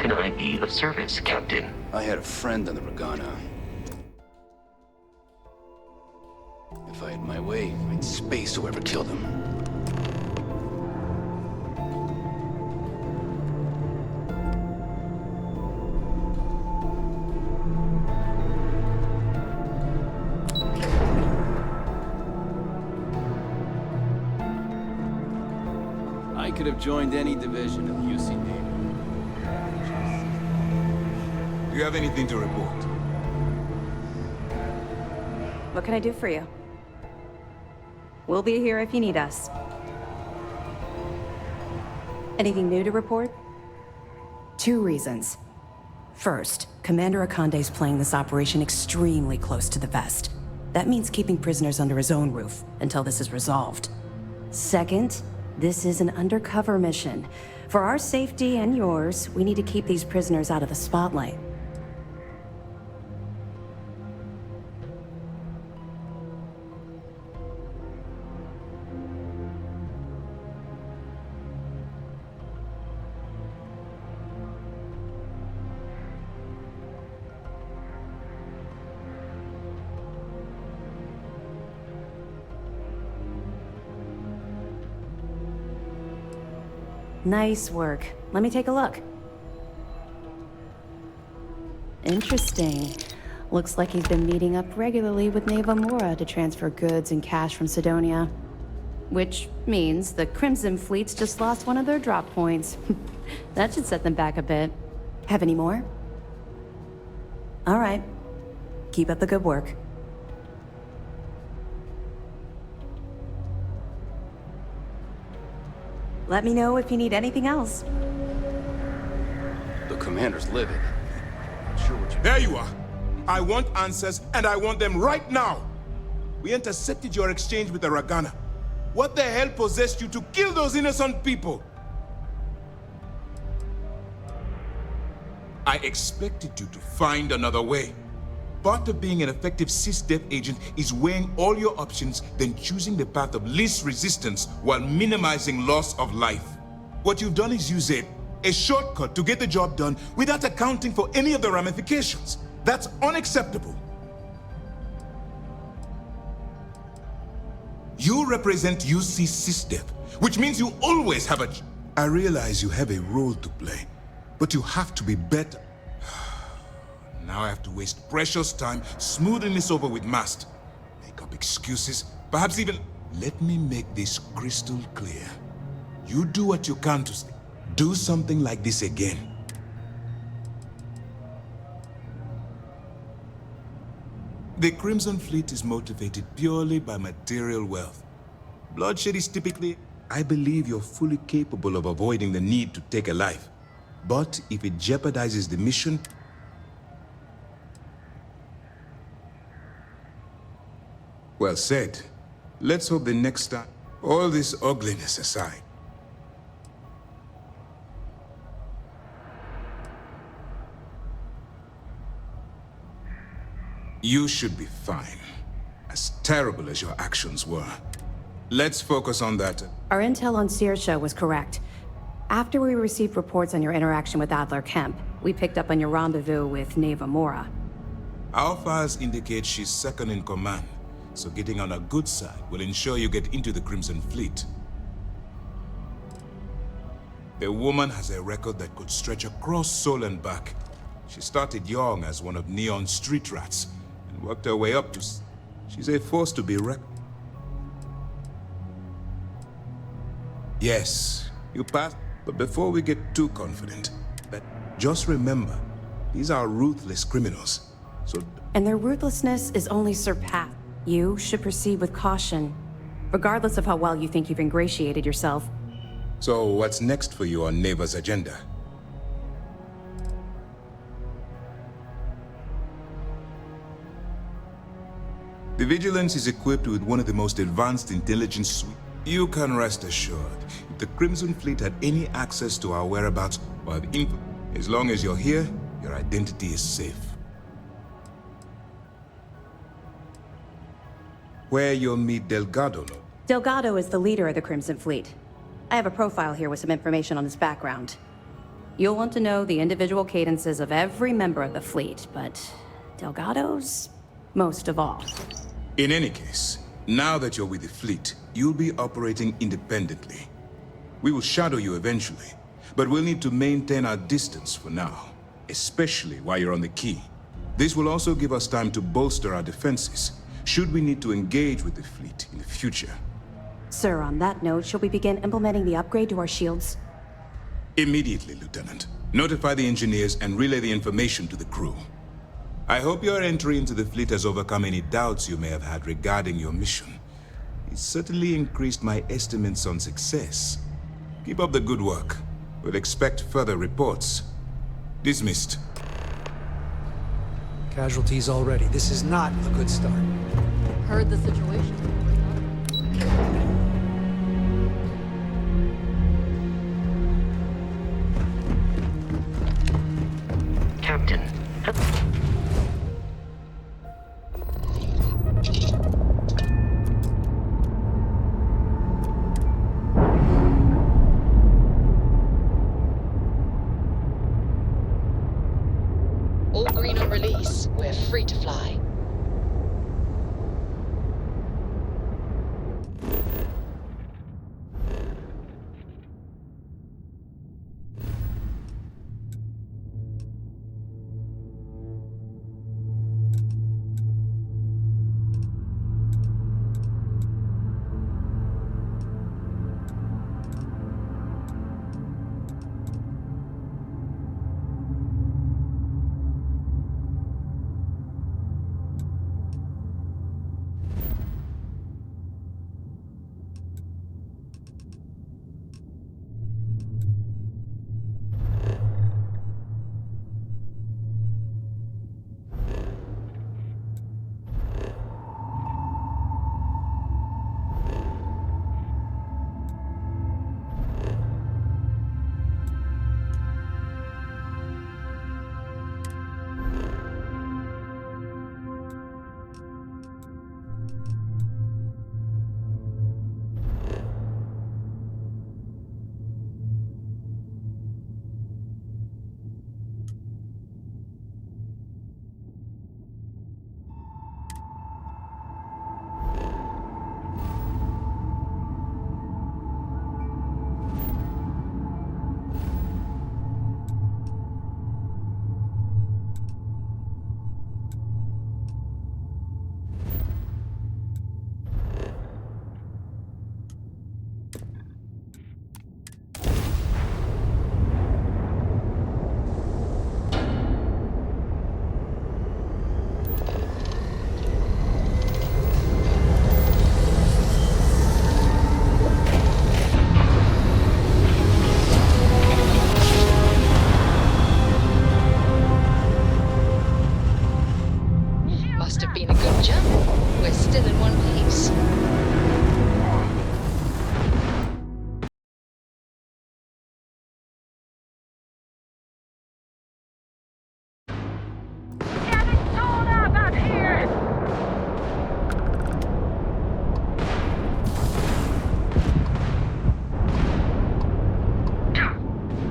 can I be of service, Captain? I had a friend on the Regana. If I had my way, I'd space whoever killed him. I could have joined any division of UC Navy. Do you have anything to report? What can I do for you? We'll be here if you need us. Anything new to report? 2 reasons. First, Commander Akande's playing this operation extremely close to the vest. That means keeping prisoners under his own roof until this is resolved. Second, this is an undercover mission. For our safety and yours, we need to keep these prisoners out of the spotlight. Nice work. Let me take a look. Interesting. Looks like he's been meeting up regularly with Neva Mora to transfer goods and cash from Sidonia. Which means the Crimson Fleet's just lost one of their drop points. That should set them back a bit. Have any more? All right. Keep up the good work. Let me know if you need anything else. The commander's livid. Not sure what you... There you are. I want answers, and I want them right now. We intercepted your exchange with the Regana. What the hell possessed you to kill those innocent people? I expected you to find another way. Part of being an effective SysDef agent is weighing all your options, then choosing the path of least resistance while minimizing loss of life. What you've done is use a shortcut to get the job done without accounting for any of the ramifications. That's unacceptable. You represent UC SysDef, which means you always have a... I realize you have a role to play, but you have to be better. Now I have to waste precious time smoothing this over with Mast. Make up excuses, perhaps even... Let me make this crystal clear. You do what you can to do something like this again. The Crimson Fleet is motivated purely by material wealth. Bloodshed is typically... I believe you're fully capable of avoiding the need to take a life. But if it jeopardizes the mission... Well said. Let's hope the next time... All this ugliness aside. You should be fine. As terrible as your actions were. Let's focus on that. Our intel on Saoirse was correct. After we received reports on your interaction with Adler Kemp, we picked up on your rendezvous with Neva Mora. Our files indicate she's second in command. So getting on her good side will ensure you get into the Crimson Fleet. The woman has a record that could stretch across Sol and back. She started young as one of Neon's street rats, and worked her way up to... She's a force to be reckoned. Yes, you passed, but before we get too confident, just remember, these are ruthless criminals, so... And their ruthlessness is only surpassed. You should proceed with caution, regardless of how well you think you've ingratiated yourself. So what's next for you on Neva's agenda? The Vigilance is equipped with one of the most advanced intelligence suites. You can rest assured, if the Crimson Fleet had any access to our whereabouts or have info, as long as you're here, your identity is safe. Where you'll meet Delgado. Delgado is the leader of the Crimson Fleet. I have a profile here with some information on his background. You'll want to know the individual cadences of every member of the fleet, but Delgado's most of all. In any case, now that you're with the fleet, you'll be operating independently. We will shadow you eventually, but we'll need to maintain our distance for now, especially while you're on the key. This will also give us time to bolster our defenses, should we need to engage with the fleet in the future. Sir, on that note, shall we begin implementing the upgrade to our shields? Immediately, Lieutenant. Notify the engineers and relay the information to the crew. I hope your entry into the fleet has overcome any doubts you may have had regarding your mission. It certainly increased my estimates on success. Keep up the good work. We'll expect further reports. Dismissed. Casualties already. This is not a good start. Heard the situation. Captain. All green on release. We're free to fly. Must have been a good jump. We're still in one piece.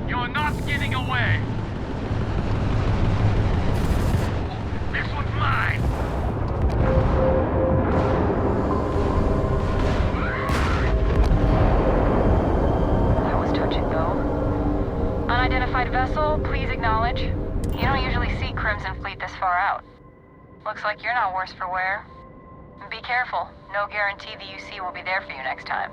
You're not getting away! This one's mine! That was touch and go. Unidentified vessel, please acknowledge. You don't usually see Crimson Fleet this far out. Looks like you're not worse for wear. Be careful. No guarantee the UC will be there for you next time.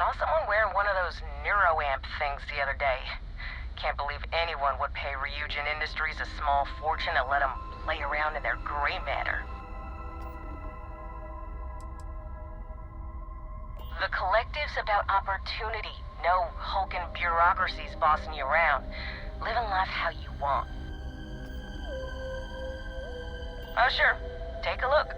Saw someone wearing one of those neuroamp things the other day. Can't believe anyone would pay Ryujin Industries a small fortune to let them play around in their gray matter. The collective's about opportunity. No hulking bureaucracies bossing you around. Living life how you want. Oh, sure. Take a look.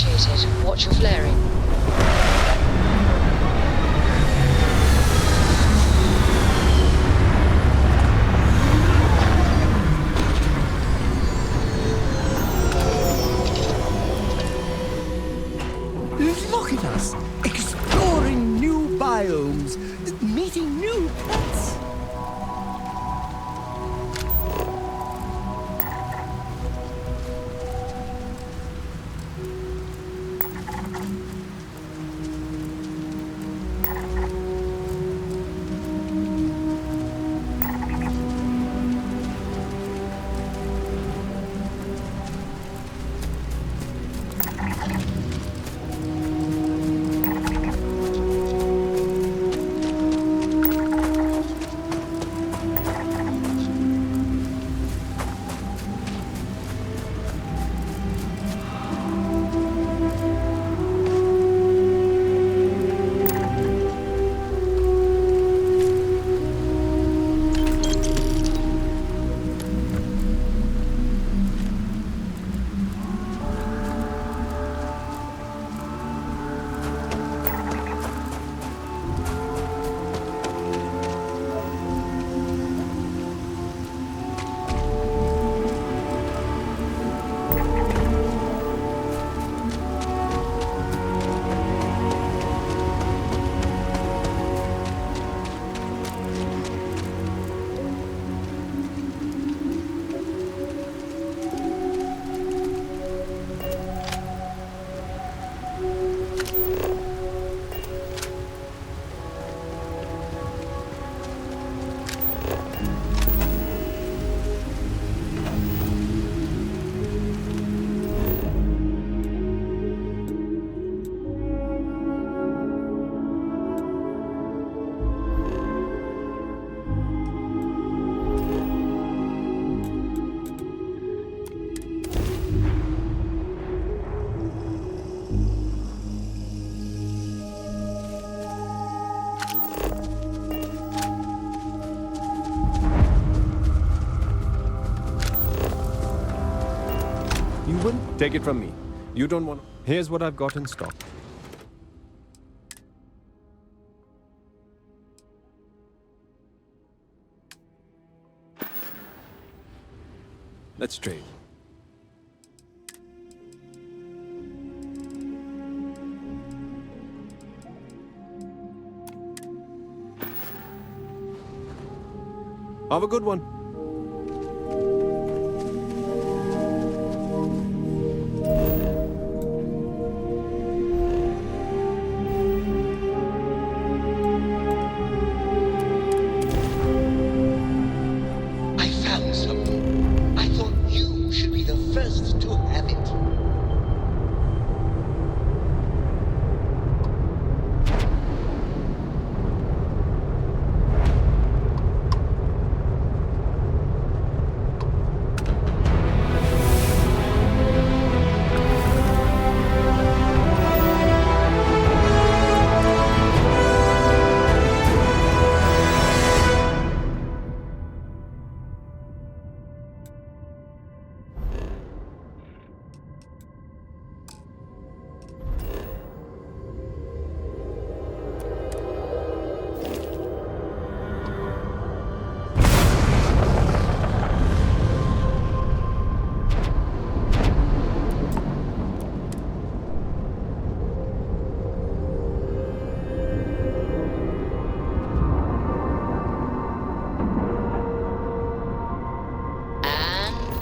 initiated. Watch your flaring. Look at us, exploring new biomes, meeting new pets. Take it from me. You don't want... Here's what I've got in stock. Let's trade. Have a good one.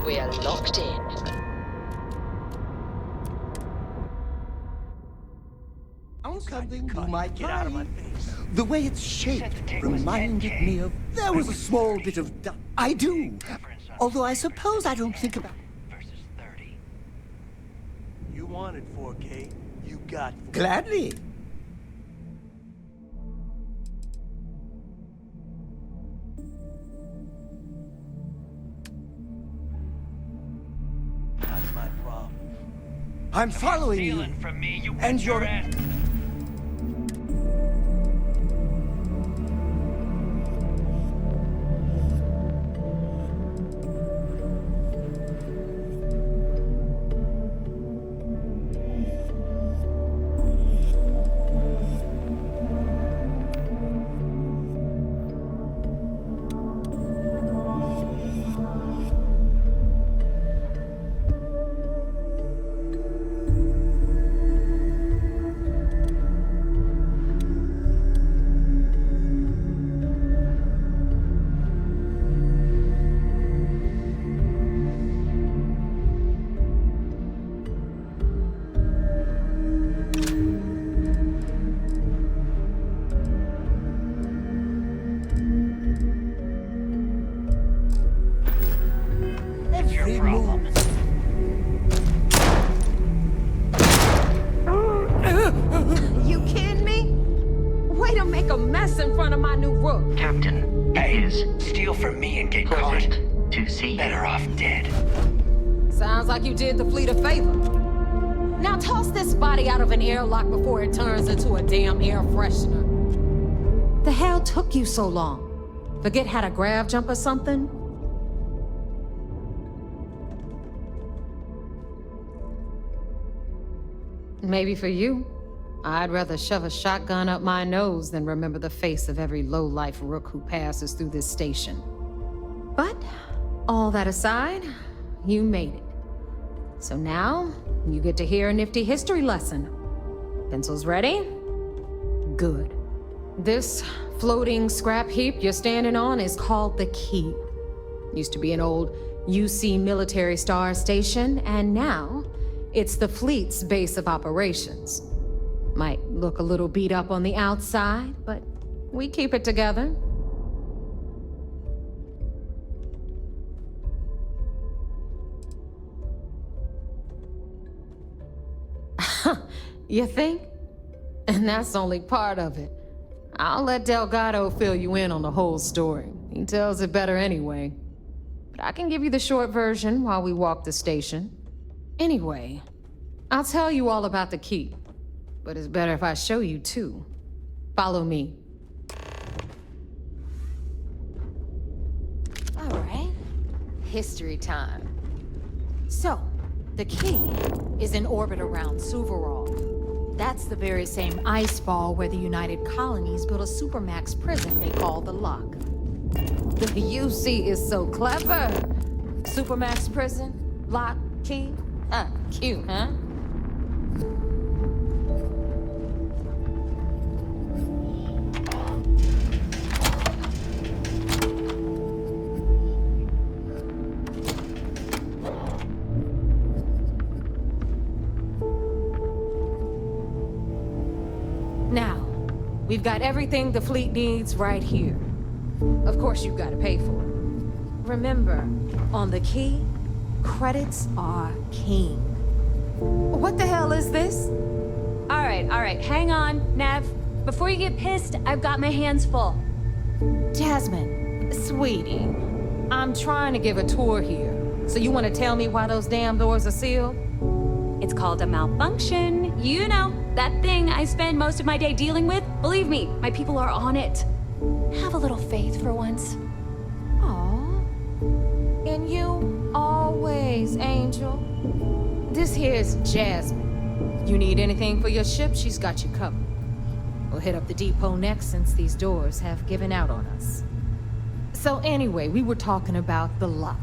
We're locked in. Something you might get out of my face. The way it's shaped reminded me of... There was a small bit of... I do. Although I suppose I don't think about... Versus 30. You wanted 4K. You got 4K. Gladly. That's my problem. I'm following you. From me, you And your you're... ass. Rook. Captain, Hey, is steal from me and get caught. pleasant to see you. Better off dead. Sounds like you did the fleet a favor. Now toss this body out of an airlock before it turns into a damn air freshener. The hell took you so long? Forget how to grav jump or something? Maybe for you. I'd rather shove a shotgun up my nose than remember the face of every low-life rook who passes through this station. But, all that aside, you made it. So now, you get to hear a nifty history lesson. Pencils ready? Good. This floating scrap heap you're standing on is called the Key. Used to be an old UC military star station, and now it's the fleet's base of operations. Might look a little beat up on the outside, but we keep it together. You think? And that's only part of it. I'll let Delgado fill you in on the whole story. He tells it better anyway. But I can give you the short version while we walk the station. Anyway, I'll tell you all about the Key. But it's better if I show you too. Follow me. All right. History time. So, the Key is in orbit around Suvorov. That's the very same ice ball where the United Colonies built a supermax prison they call the Lock. The UC is so clever. Supermax prison, Lock, Key. Cute, huh? Now, we've got everything the fleet needs right here. Of course, you've got to pay for it. Remember, on the Key, credits are king. What the hell is this? All right, hang on, Nev. Before you get pissed, I've got my hands full. Jasmine, sweetie, I'm trying to give a tour here. So you want to tell me why those damn doors are sealed? It's called a malfunction. You know, that thing I spend most of my day dealing with. Believe me, my people are on it. Have a little faith for once. Aw. And you always, Angel. This here's Jasmine. You need anything for your ship, she's got you covered. We'll hit up the depot next since these doors have given out on us. So anyway, we were talking about the Lock.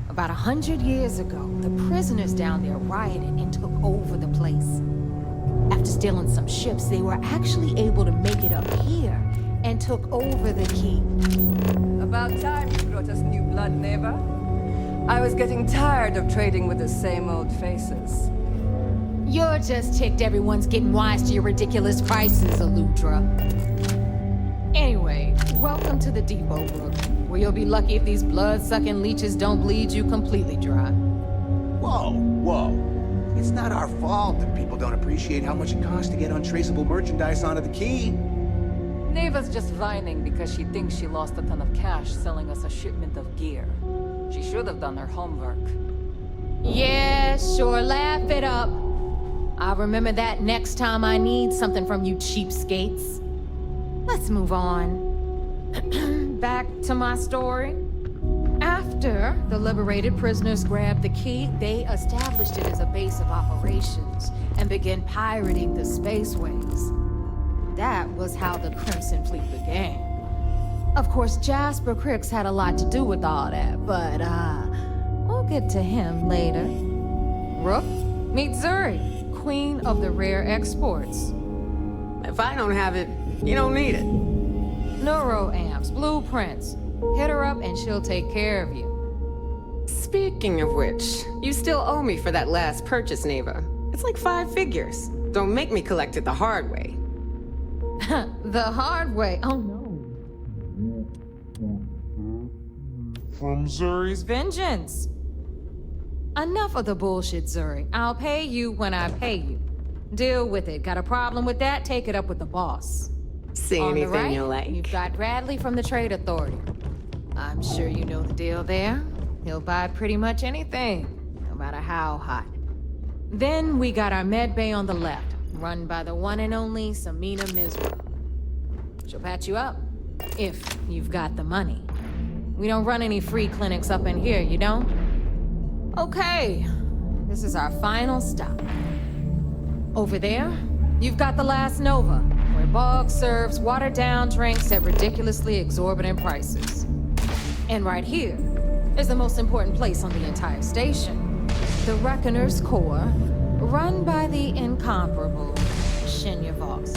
About 100 years ago, the prisoners down there rioted and took over the place. After stealing some ships, they were actually able to make it up here and took over the Key. About time you brought us new blood, neighbor. I was getting tired of trading with the same old faces. You're just ticked everyone's getting wise to your ridiculous prices, Aludra. Anyway, welcome to the depot, Brooke, where you'll be lucky if these blood-sucking leeches don't bleed you completely dry. Whoa. It's not our fault that people don't appreciate how much it costs to get untraceable merchandise onto the Key. Neva's just whining because she thinks she lost a ton of cash selling us a shipment of gear. She should have done her homework. Yeah, sure, laugh it up. I'll remember that next time I need something from you cheapskates. Let's move on. Back to my story. After the liberated prisoners grabbed the Key, they established it as a base of operations and began pirating the spaceways. That was how the Crimson Fleet began. Of course, Jasper Cricks had a lot to do with all that, but, we'll get to him later. Rook, meet Zuri, Queen of the Rare Exports. If I don't have it, you don't need it. Neuroamps, blueprints. Hit her up and she'll take care of you. Speaking of which, you still owe me for that last purchase, Neva. It's like 5 figures. Don't make me collect it the hard way. The hard way? Oh no. From Zuri's vengeance. Enough of the bullshit, Zuri. I'll pay you when I pay you. Deal with it. Got a problem with that? Take it up with the boss. See On the anything right, you like? you've got Bradley from the Trade Authority. I'm sure you know the deal there. He'll buy pretty much anything, no matter how hot. Then we got our med bay on the left, run by the one and only Samina Misra. She'll patch you up, if you've got the money. We don't run any free clinics up in here, you don't? Okay, this is our final stop. Over there, you've got the Last Nova, where Bog serves watered-down drinks at ridiculously exorbitant prices. And right here is the most important place on the entire station, the Reckoner's Core, run by the incomparable Shinya Voss.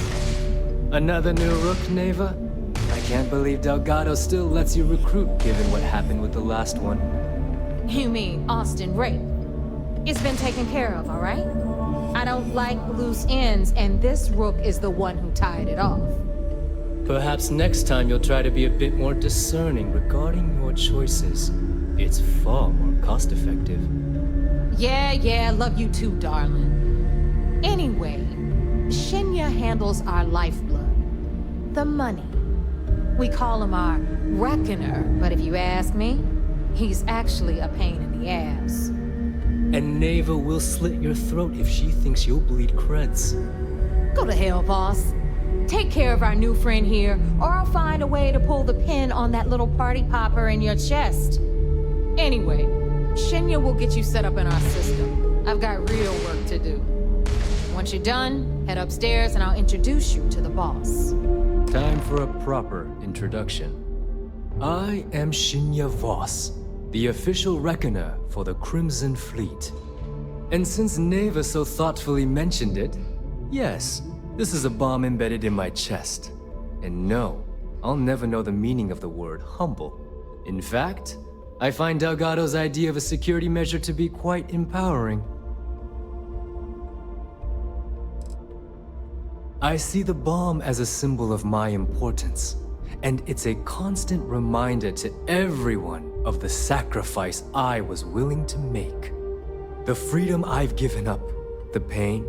Another new rook, Neva? I can't believe Delgado still lets you recruit, given what happened with the last one. You mean Austin Rape? It's been taken care of, all right? I don't like loose ends, and this rook is the one who tied it off. Perhaps next time you'll try to be a bit more discerning regarding your choices. It's far more cost-effective. Yeah, love you too, darling. Anyway, Shinya handles our lifeblood. The money. We call him our Reckoner, but if you ask me, he's actually a pain in the ass. And Neva will slit your throat if she thinks you'll bleed creds. Go to hell, boss. Take care of our new friend here, or I'll find a way to pull the pin on that little party popper in your chest. Anyway, Shinya will get you set up in our system. I've got real work to do. Once you're done, head upstairs and I'll introduce you to the boss. Time for a proper introduction. I am Shinya Voss, the official reckoner for the Crimson Fleet. And since Neva so thoughtfully mentioned it, yes, this is a bomb embedded in my chest. And no, I'll never know the meaning of the word humble. In fact, I find Delgado's idea of a security measure to be quite empowering. I see the bomb as a symbol of my importance, and it's a constant reminder to everyone of the sacrifice I was willing to make. The freedom I've given up, the pain,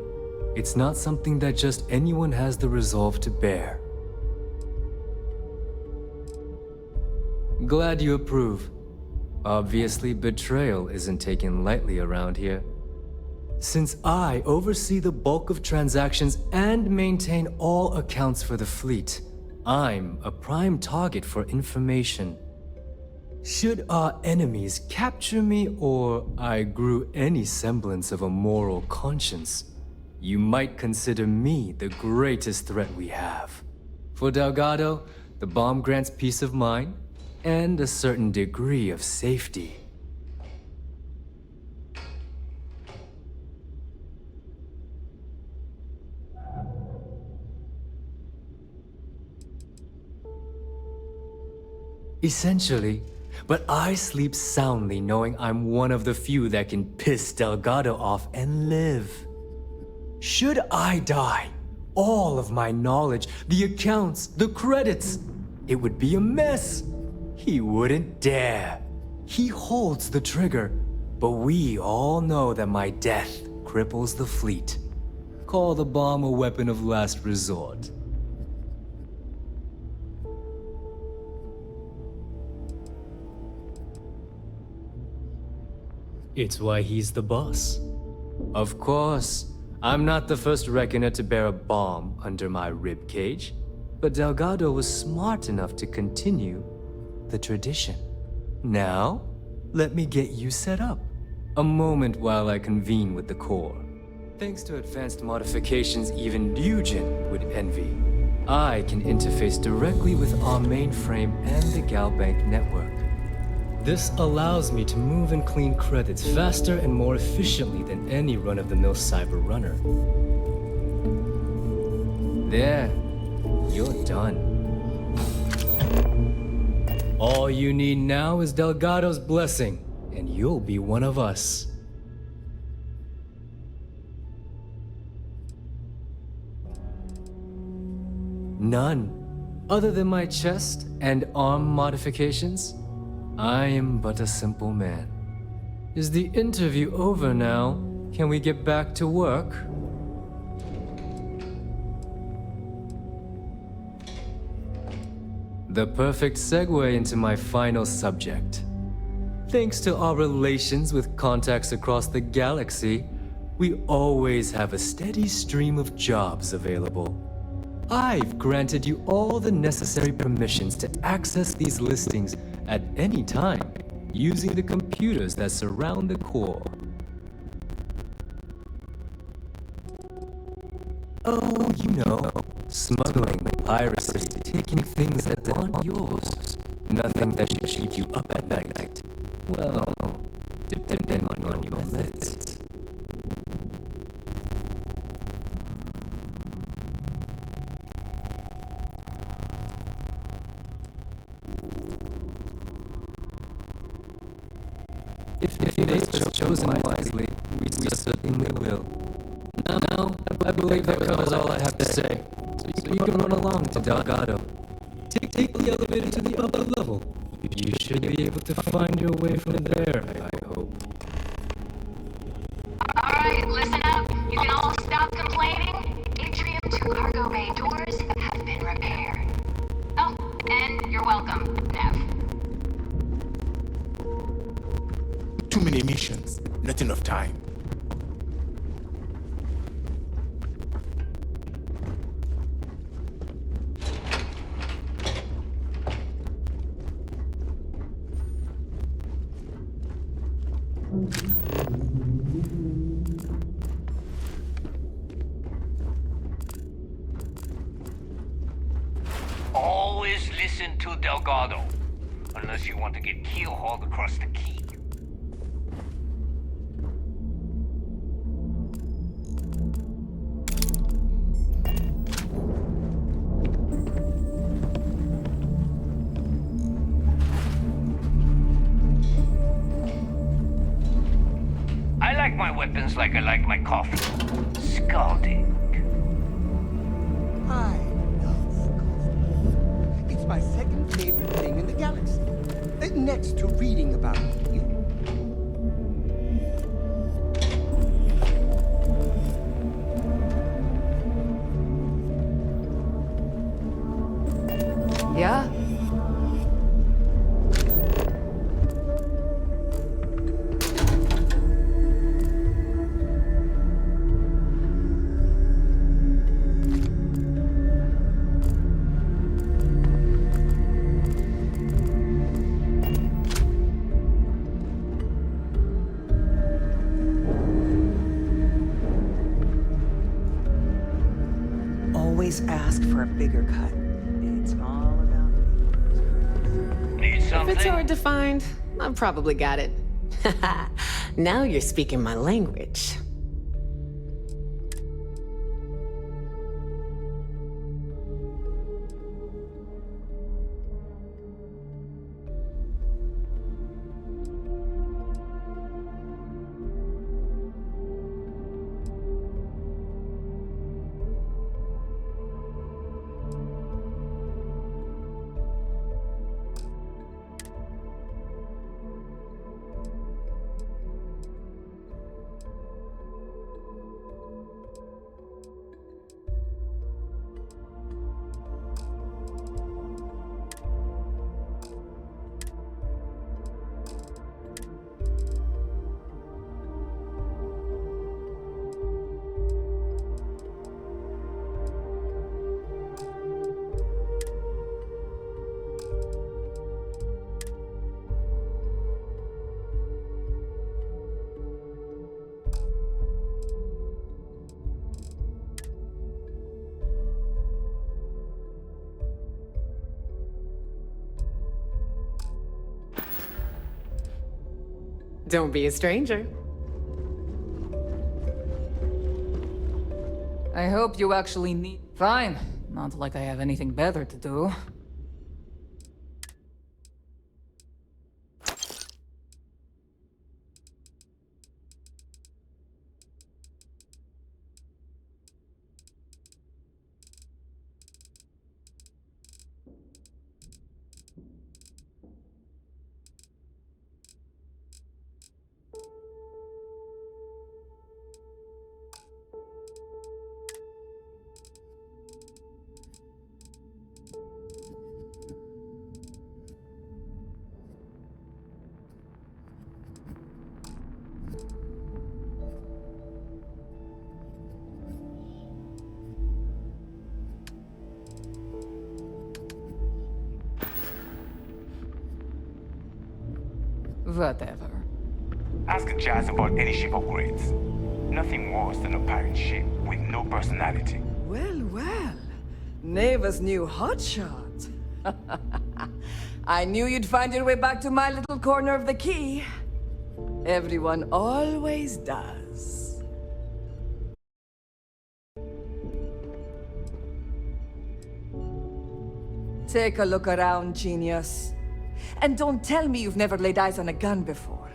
it's not something that just anyone has the resolve to bear. Glad you approve. Obviously, betrayal isn't taken lightly around here. Since I oversee the bulk of transactions and maintain all accounts for the fleet, I'm a prime target for information. Should our enemies capture me or I grew any semblance of a moral conscience, you might consider me the greatest threat we have. For Delgado, the bomb grants peace of mind and a certain degree of safety. Essentially, but I sleep soundly knowing I'm one of the few that can piss Delgado off and live. Should I die, all of my knowledge, the accounts, the credits, it would be a mess. He wouldn't dare. He holds the trigger, but we all know that my death cripples the fleet. Call the bomb a weapon of last resort. It's why he's the boss. Of course, I'm not the first reckoner to bear a bomb under my ribcage, but Delgado was smart enough to continue the tradition. Now, let me get you set up. A moment while I convene with the core. Thanks to advanced modifications even Ryujin would envy, I can interface directly with our mainframe and the Galbank network. This allows me to move and clean credits faster and more efficiently than any run-of-the-mill cyber runner. There, you're done. All you need now is Delgado's blessing, and you'll be one of us. None. Other than my chest and arm modifications, I am but a simple man. Is the interview over now? Can we get back to work? The perfect segue into my final subject. Thanks to our relations with contacts across the galaxy, we always have a steady stream of jobs available. I've granted you all the necessary permissions to access these listings at any time, using the computers that surround the core. Oh, you know, smuggling, piracy, taking things that aren't yours. Nothing that should keep you up at night. Well, depending on your methods. If fate's chosen wisely, we certainly will. Now, I believe that covers all I have to say. So you can run along to Delgado. Take the elevator to the upper level. You should be able to find your way from there, I hope. Alright, listen up. You can all stop complaining. Atrium 2 cargo bay doors have been repaired. Oh, and you're welcome, Nev. Too many missions, not enough time. Always listen to Delgado, unless you want to get keel-hauled across the key. I like my weapons like I like my coffee. Scalding. I love coffee. It's my second favorite thing in the galaxy. Next to reading about you. Yeah? Always ask for a bigger cut. It's all about Need If something? it's hard to find, I've probably got it. Now you're speaking my language. Don't be a stranger. I hope you actually need... Fine. Not like I have anything better to do. Whatever. Ask Jazz about any ship upgrades. Nothing worse than a pirate ship with no personality. Well, well. Neva's new hotshot. I knew you'd find your way back to my little corner of the key. Everyone always does. Take a look around, genius. And don't tell me you've never laid eyes on a gun before.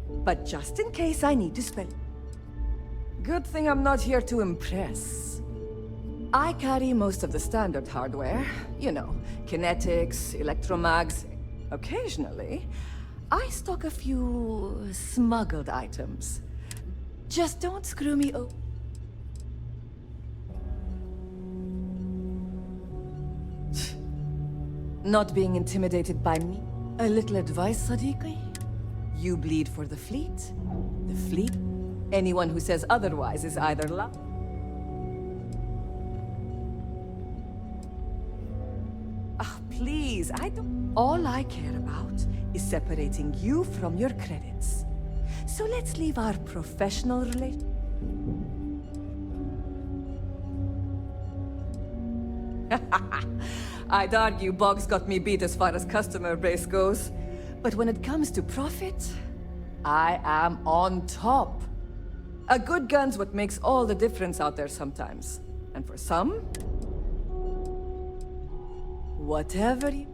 But just in case I need to spell. Good thing I'm not here to impress. I carry most of the standard hardware. You know, kinetics, electromags. Occasionally, I stock a few smuggled items. Just don't screw me over. Not being intimidated by me. A little advice, Sadiqi? You bleed for the fleet. The fleet? Anyone who says otherwise is either please, I don't... All I care about is separating you from your credits. So let's leave our professional relation... I'd argue Boggs got me beat as far as customer base goes. But when it comes to profit, I am on top. A good gun's what makes all the difference out there sometimes. And for some... whatever you...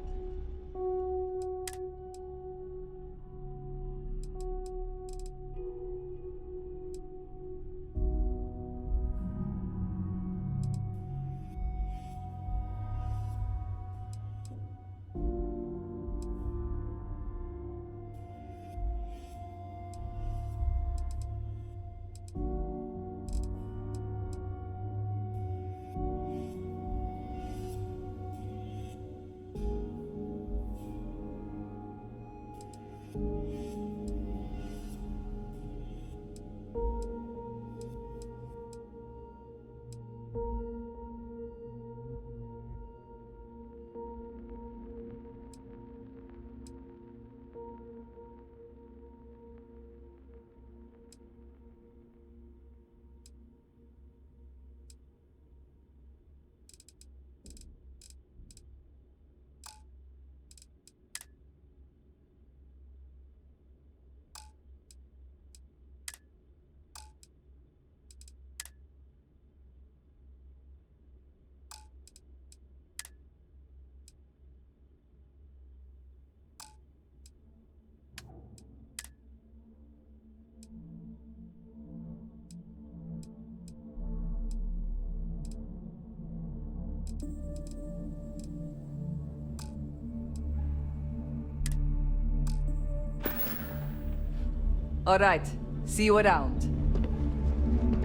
All right, see you around.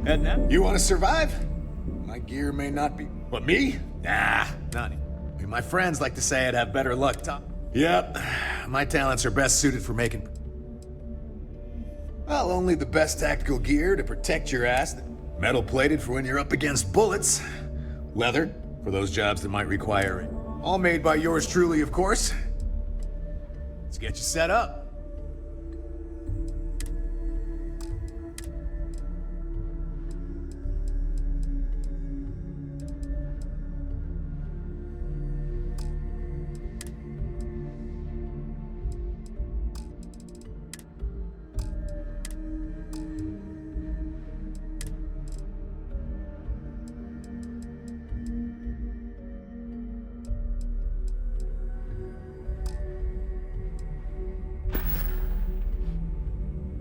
And now? You want to survive? My gear may not be... What, me? Nah, not... I mean, my friends like to say I'd have better luck, Tom. Yep, my talents are best suited for making... Well, only the best tactical gear to protect your ass. Metal-plated for when you're up against bullets. Leather, for those jobs that might require it. All made by yours truly, of course. Let's get you set up.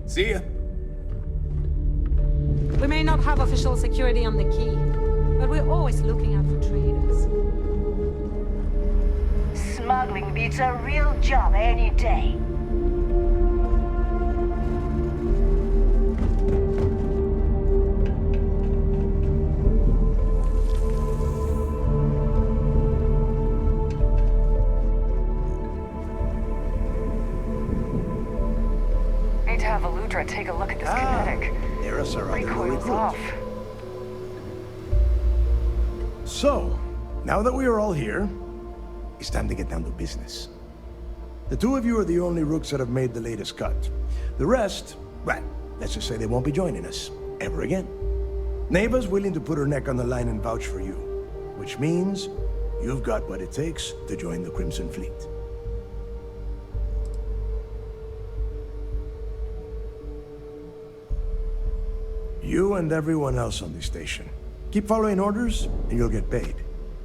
See ya. We may not have official security on the key, but we're always looking out for traders. Smuggling beats a real job any day. Have Aludra take a look at this kinetic. There's our other Recoil's recruit. off. So, now that we are all here, it's time to get down to business. The two of you are the only rooks that have made the latest cut. The rest, well, let's just say they won't be joining us ever again. Neva's willing to put her neck on the line and vouch for you, which means you've got what it takes to join the Crimson Fleet. You and everyone else on this station. Keep following orders, and you'll get paid.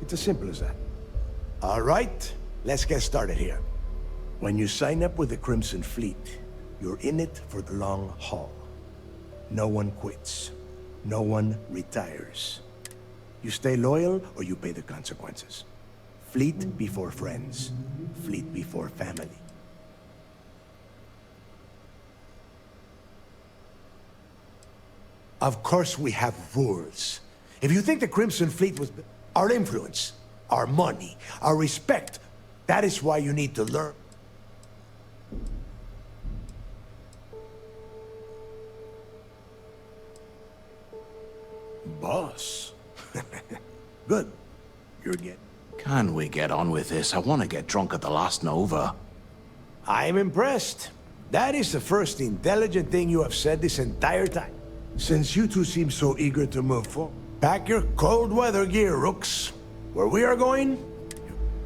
It's as simple as that. All right, let's get started here. When you sign up with the Crimson Fleet, you're in it for the long haul. No one quits. No one retires. You stay loyal, or you pay the consequences. Fleet before friends. Fleet before family. Of course we have rules. If you think the Crimson Fleet was... Our influence, our money, our respect, that is why you need to learn. Boss. Good. You're getting... Can we get on with this? I want to get drunk at the last Nova. I'm impressed. That is the first intelligent thing you have said this entire time. Since you two seem so eager to move forward, pack your cold weather gear, Rooks. Where we are going?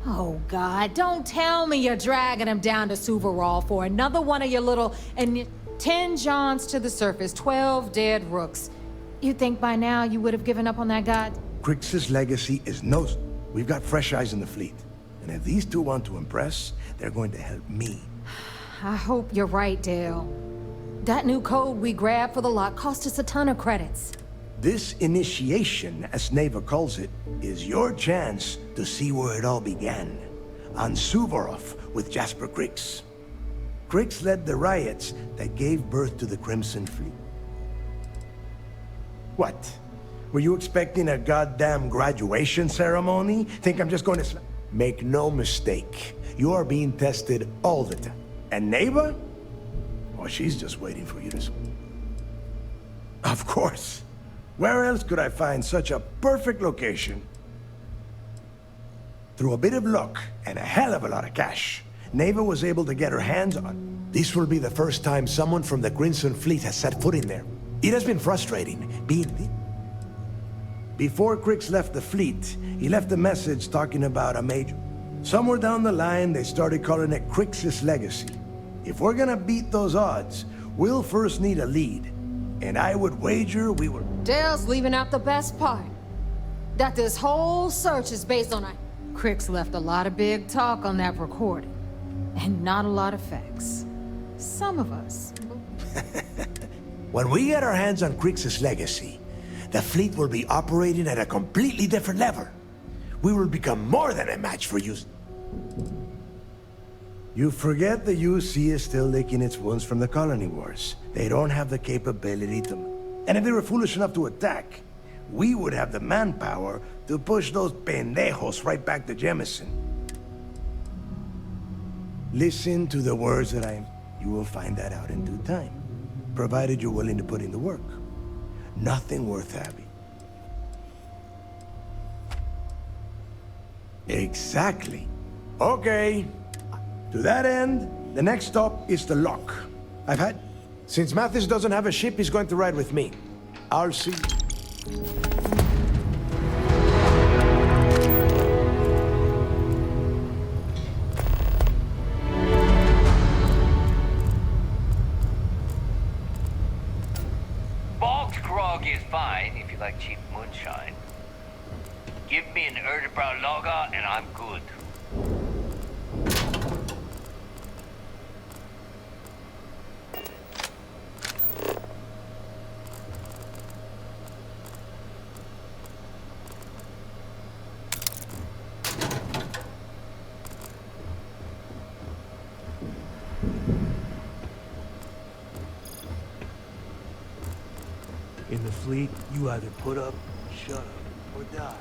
Oh, God, don't tell me you're dragging him down to Suvarall for another one of your little... and 10 Johns to the surface, 12 dead Rooks. You'd think by now you would have given up on that god? Crix's legacy is no... We've got fresh eyes in the fleet. And if these two want to impress, they're going to help me. I hope you're right, Dale. That new code we grabbed for the lot cost us a ton of credits. This initiation, as Neva calls it, is your chance to see where it all began. On Suvorov with Jasper Crix. Crix led the riots that gave birth to the Crimson Fleet. What? Were you expecting a goddamn graduation ceremony? Think I'm just going to... Make no mistake. You are being tested all the time. And Neva? Oh, she's just waiting for you to... Of course. Where else could I find such a perfect location? Through a bit of luck and a hell of a lot of cash, Neva was able to get her hands on... This will be the first time someone from the Crimson Fleet has set foot in there. It has been frustrating, being... Before Crix left the fleet, he left a message talking about a major... Somewhere down the line, they started calling it Crix's legacy. If we're gonna beat those odds, we'll first need a lead. And I would wager we were... Dale's leaving out the best part. That this whole search is based on a... Crix left a lot of big talk on that recording. And not a lot of facts. Some of us... When we get our hands on Crix's legacy, the fleet will be operating at a completely different level. We will become more than a match for you. You forget the UC is still licking its wounds from the colony wars. They don't have the capability to... And if they were foolish enough to attack, we would have the manpower to push those pendejos right back to Jemison. Listen to the words that You will find that out in due time, provided you're willing to put in the work. Nothing worth having. Exactly. Okay. To that end, the next stop is the lock. Since Mathis doesn't have a ship, he's going to ride with me. I'll see you. Box grog is fine if you like cheap moonshine. Give me an Erdebrow lager and I'm good. In the fleet, you either put up, shut up, or die.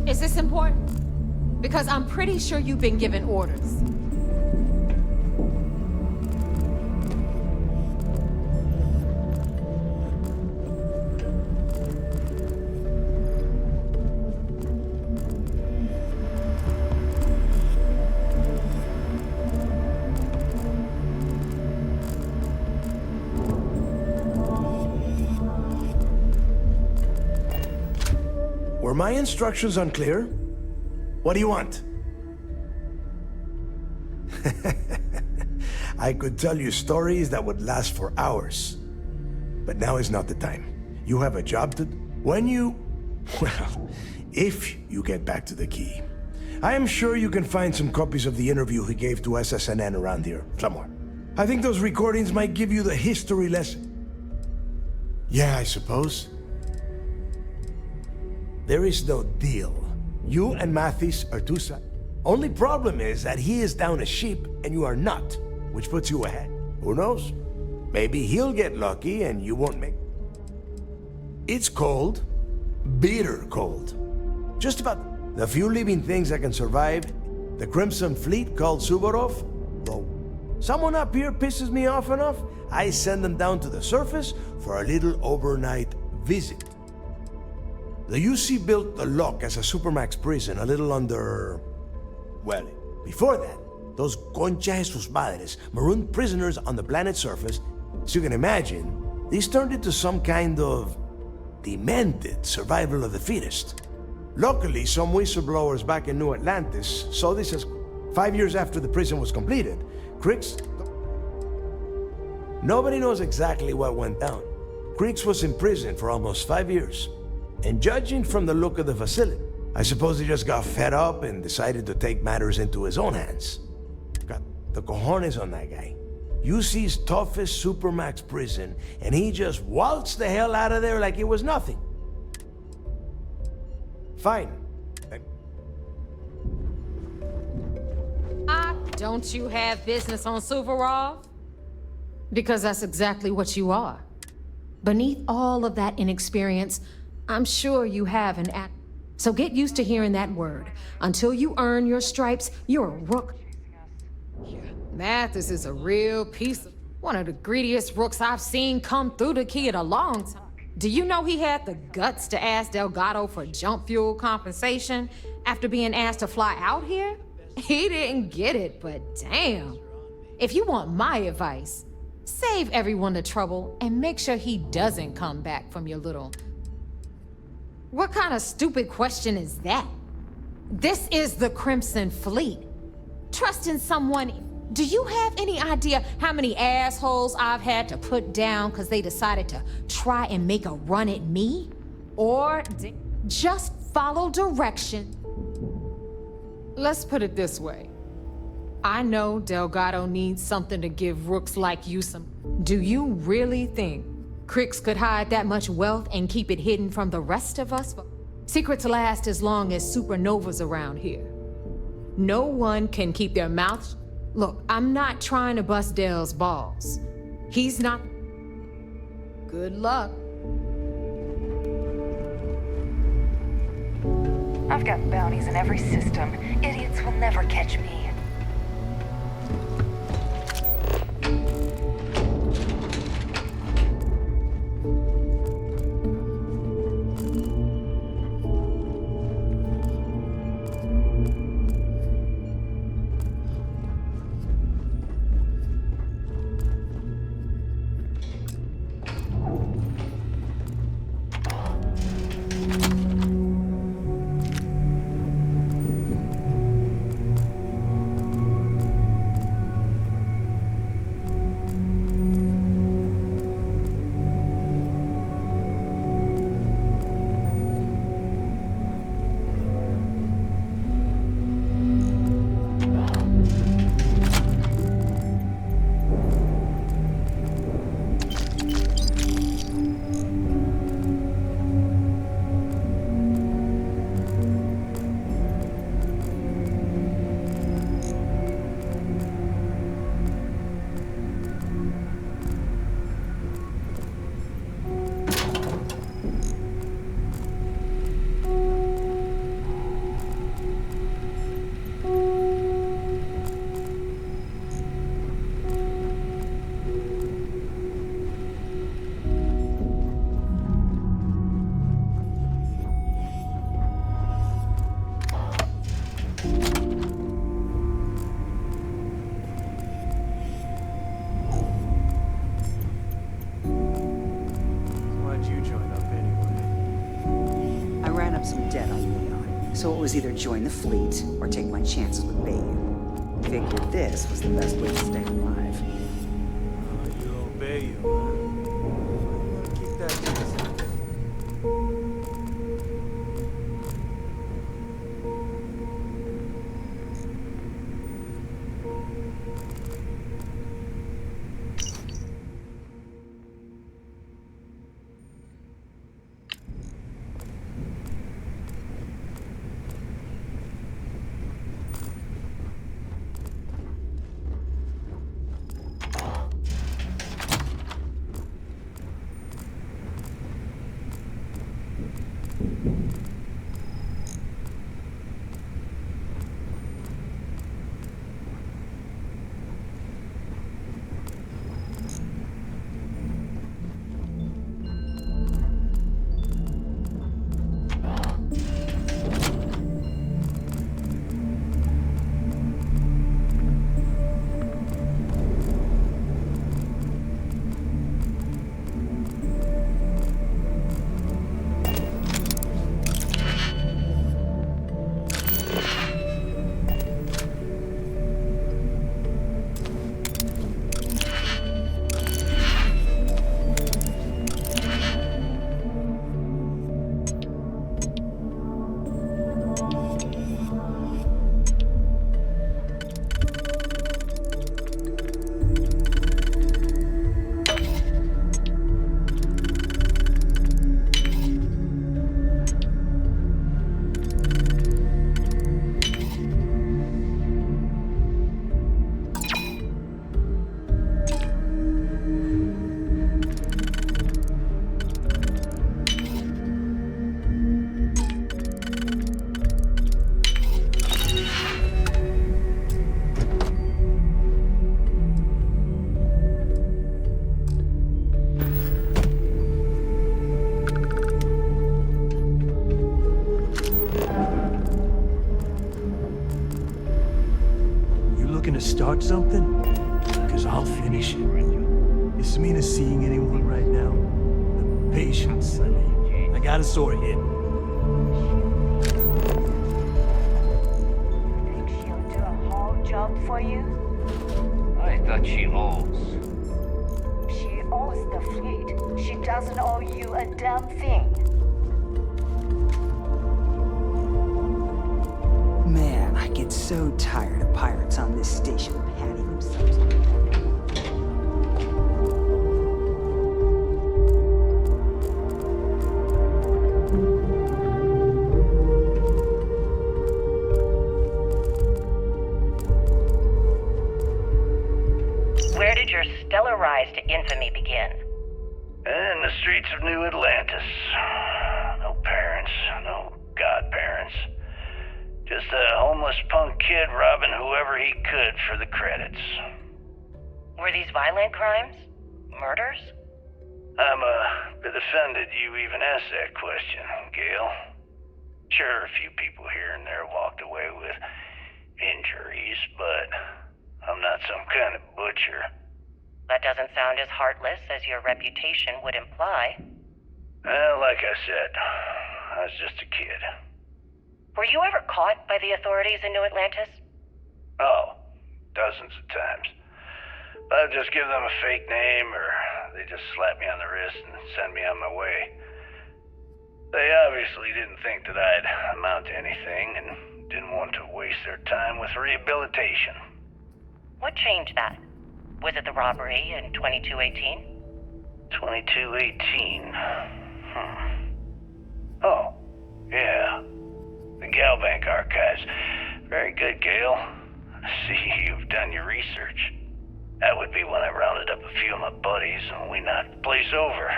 Is this important? Because I'm pretty sure you've been given orders. Were my instructions unclear? What do you want? I could tell you stories that would last for hours. But now is not the time. You have a job to... Well, if you get back to the key. I am sure you can find some copies of the interview he gave to SSNN around here, somewhere. I think those recordings might give you the history lesson. Yeah, I suppose. There is no deal. You and Mathis are two sides. Only problem is that he is down a sheep and you are not, which puts you ahead. Who knows? Maybe he'll get lucky and you won't make... It's cold. Bitter cold. Just about the few living things that can survive the Crimson Fleet called Suvorov, though someone up here pisses me off enough, I send them down to the surface for a little overnight visit. The UC built the Lock as a Supermax prison a little under... Well, before that, those concha de sus madres marooned prisoners on the planet's surface. So you can imagine, these turned into some kind of demented survival of the fittest. Luckily, some whistleblowers back in New Atlantis saw this as 5 years after the prison was completed. Crix... Nobody knows exactly what went down. Crix was in prison for almost 5 years. And judging from the look of the facility, I suppose he just got fed up and decided to take matters into his own hands. Got the cojones on that guy. UC's toughest Supermax prison, and he just waltzed the hell out of there like it was nothing. Fine. Don't you have business on Suvorov? Because that's exactly what you are. Beneath all of that inexperience, I'm sure you have an act. So get used to hearing that word. Until you earn your stripes, you're a rook. Mathis is a real piece of... one of the greediest rooks I've seen come through the key in a long time. Do you know he had the guts to ask Delgado for jump fuel compensation after being asked to fly out here? He didn't get it, but damn. If you want my advice, save everyone the trouble and make sure he doesn't come back from your little... What kind of stupid question is that? This is the Crimson Fleet. Trusting someone... Do you have any idea how many assholes I've had to put down because they decided to try and make a run at me? Or just follow direction? Let's put it this way. I know Delgado needs something to give rooks like you some... Do you really think Crix could hide that much wealth and keep it hidden from the rest of us? Secrets last as long as supernovas around here. No one can keep their mouths... Look, I'm not trying to bust Dell's balls. He's not... Good luck. I've got bounties in every system. Idiots will never catch me. some debt on Leon. So it was either join the fleet or take my chances with Bayou. Figured this was the best way to stay alive. You obey you, huh? Keep that to yourself. To start something? Because I'll finish it. Is Samina seeing anyone right now? The patience, I mean. I got a sore hip. Think she'll do a whole job for you? I thought she owes. She owes the fleet. She doesn't owe you a damn thing. Man, I get so tired of pirates on this station patting themselves on the back. Where did your stellar rise to infamy begin? In the streets of New Atlantis. No parents, no godparents. Just a homeless punk kid robbing whoever he could for the credits. Were these violent crimes? Murders? I'm a bit offended you even asked that question, Gail. Sure, a few people here and there walked away with injuries, but I'm not some kind of butcher. That doesn't sound as heartless as your reputation would imply. Well, like I said, I was just a kid. Were you ever caught by the authorities in New Atlantis? Oh, dozens of times. I'd just give them a fake name, or they just slap me on the wrist and send me on my way. They obviously didn't think that I'd amount to anything, and didn't want to waste their time with rehabilitation. What changed that? Was it the robbery in 2218? 2218? Oh, yeah. The Galbank archives. Very good, Gail. I see you've done your research. That would be when I rounded up a few of my buddies and we knocked the place over.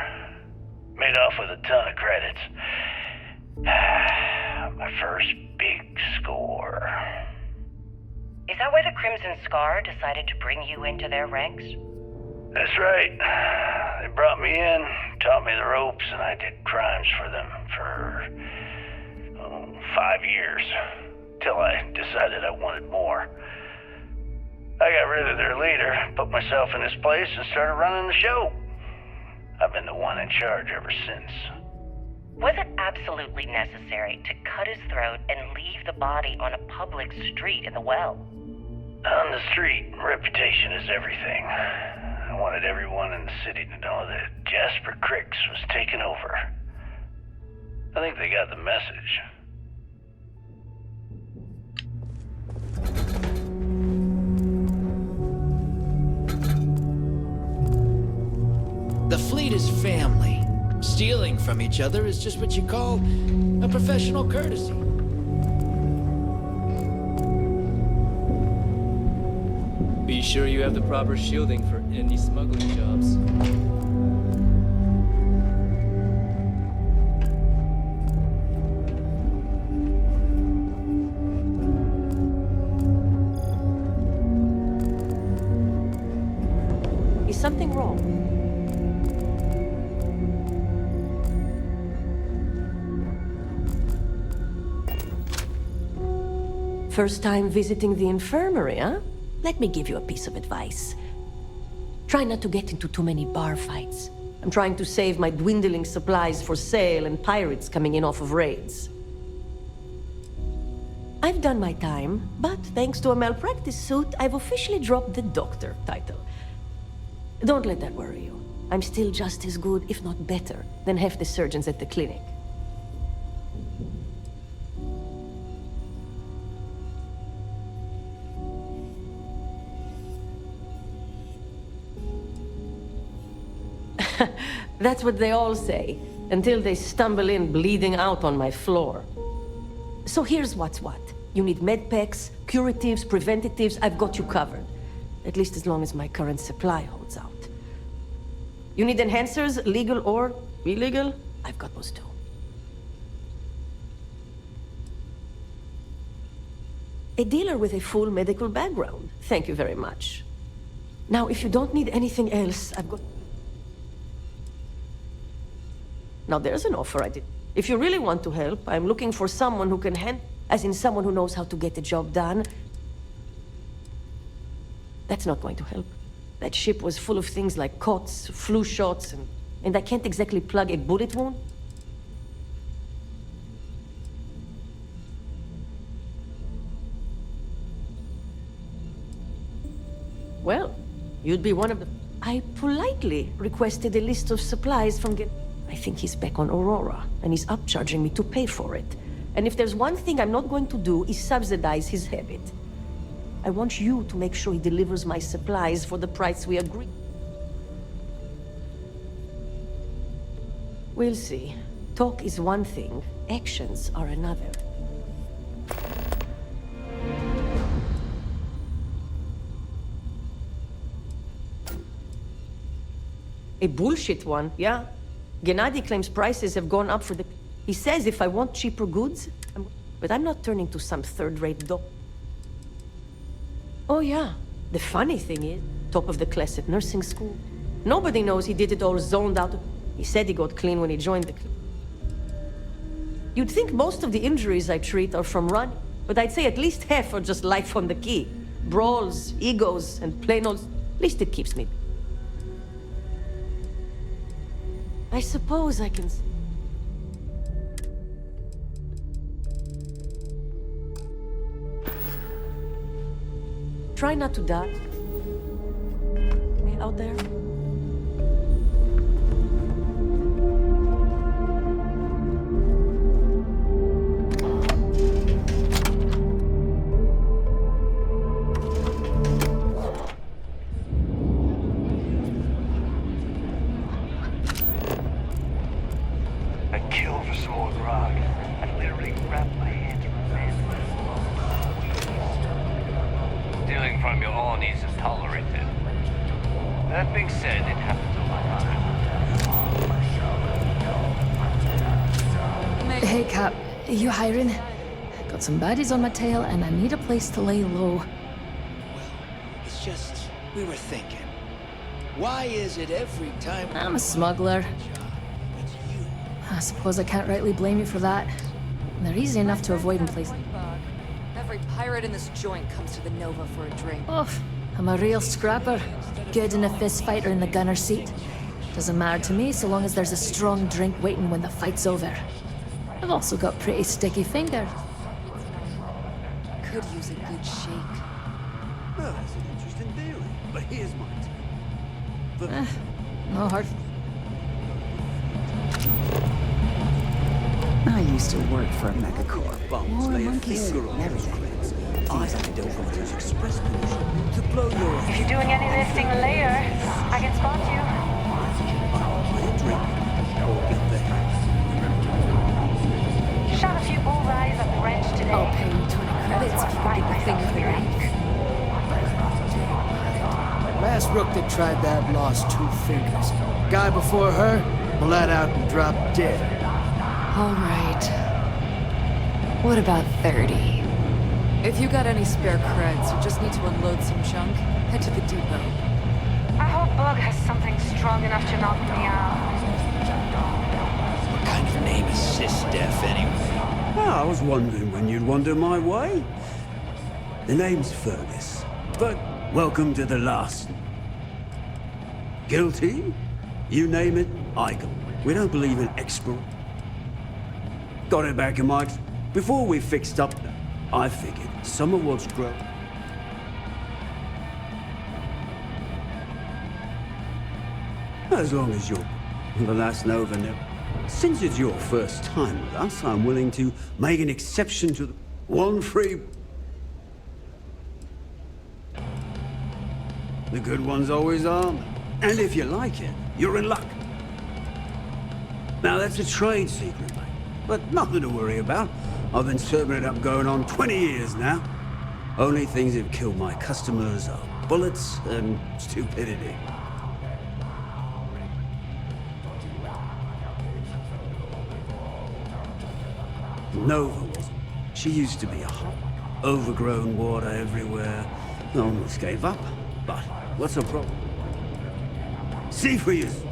Made off with a ton of credits. My first big score. Is that why the Crimson Scar decided to bring you into their ranks? That's right. They brought me in, taught me the ropes, and I did crimes for them for 5 years. Till I decided I wanted more. I got rid of their leader, put myself in his place, and started running the show. I've been the one in charge ever since. Was it absolutely necessary to cut his throat and leave the body on a public street in the well? On the street, reputation is everything. I wanted everyone in the city to know that Jasper Cricks was taken over. I think they got the message. The fleet is family. Stealing from each other is just what you call a professional courtesy. Be sure you have the proper shielding for any smuggling jobs. Is something wrong? First time visiting the infirmary, huh? Let me give you a piece of advice. Try not to get into too many bar fights. I'm trying to save my dwindling supplies for sale and pirates coming in off of raids. I've done my time, but thanks to a malpractice suit, I've officially dropped the doctor title. Don't let that worry you. I'm still just as good, if not better, than half the surgeons at the clinic. That's what they all say, until they stumble in bleeding out on my floor. So here's what's what. You need med packs, curatives, preventatives, I've got you covered. At least as long as my current supply holds out. You need enhancers, legal or illegal? I've got those too. A dealer with a full medical background. Thank you very much. Now, if you don't need anything else, I've got... Now there's an offer I did. If you really want to help, I'm looking for someone who can as in someone who knows how to get the job done. That's not going to help. That ship was full of things like cots, flu shots, and I can't exactly plug a bullet wound. Well, you'd be one of the... I politely requested a list of supplies from I think he's back on Aurora, and he's upcharging me to pay for it. And if there's one thing I'm not going to do is subsidize his habit. I want you to make sure he delivers my supplies for the price we agreed. We'll see. Talk is one thing, actions are another. A bullshit one, yeah? Gennady claims prices have gone up for the... He says if I want cheaper goods, but I'm not turning to some third-rate doc. Oh yeah, the funny thing is, top of the class at nursing school. Nobody knows he did it all zoned out. He said he got clean when he joined the club. You'd think most of the injuries I treat are from running, but I'd say at least half are just life on the key. Brawls, egos, and plain old... At least it keeps me... I suppose I can... Try not to die. Out there? Hey, Cap. You hiring? Got some baddies on my tail, and I need a place to lay low. Well, it's just... we were thinking. Why is it every time... I'm a smuggler. I suppose I can't rightly blame you for that. They're easy enough to avoid in places. Every pirate in this joint comes to the Nova for a drink. Oh, I'm a real scrapper. Good in a fist fight or in the gunner seat. Doesn't matter to me so long as there's a strong drink waiting when the fight's over. I've also got pretty sticky fingers. Could use a good shake. Well, that's an interesting theory, but here's my take. No hard. I used to work for a megacorp. More monkey suit and everything. I don't want to express permission to blow your... If you're doing any lifting later, I can spot you. Shot a few bullseyes at the ranch today. I'll pay you 20 credits if you can get the thing with the rank. Last rook that tried that lost 2 fingers. Guy before her, bled out and dropped dead. All right. What about 30? If you got any spare creds or just need to unload some junk, head to the depot. I hope Bug has something strong enough to knock me out. What kind of name is Sis-Def anyway? I was wondering when you'd wander my way. The name's Fergus, but welcome to the last. Guilty? You name it, I go. We don't believe in expert. Got it back in my... Before we fixed up, I figured some of what's grown. As long as you're the last Nova Nil. Since it's your first time with us, I'm willing to make an exception to the one free... The good ones always are. And if you like it, you're in luck. Now that's a trade secret, mate. But nothing to worry about. I've been serving it up going on 20 years now. Only things that kill my customers are bullets and stupidity. Nova wasn't. She used to be a hot, overgrown water everywhere. I almost gave up. But what's the problem? See for yourself.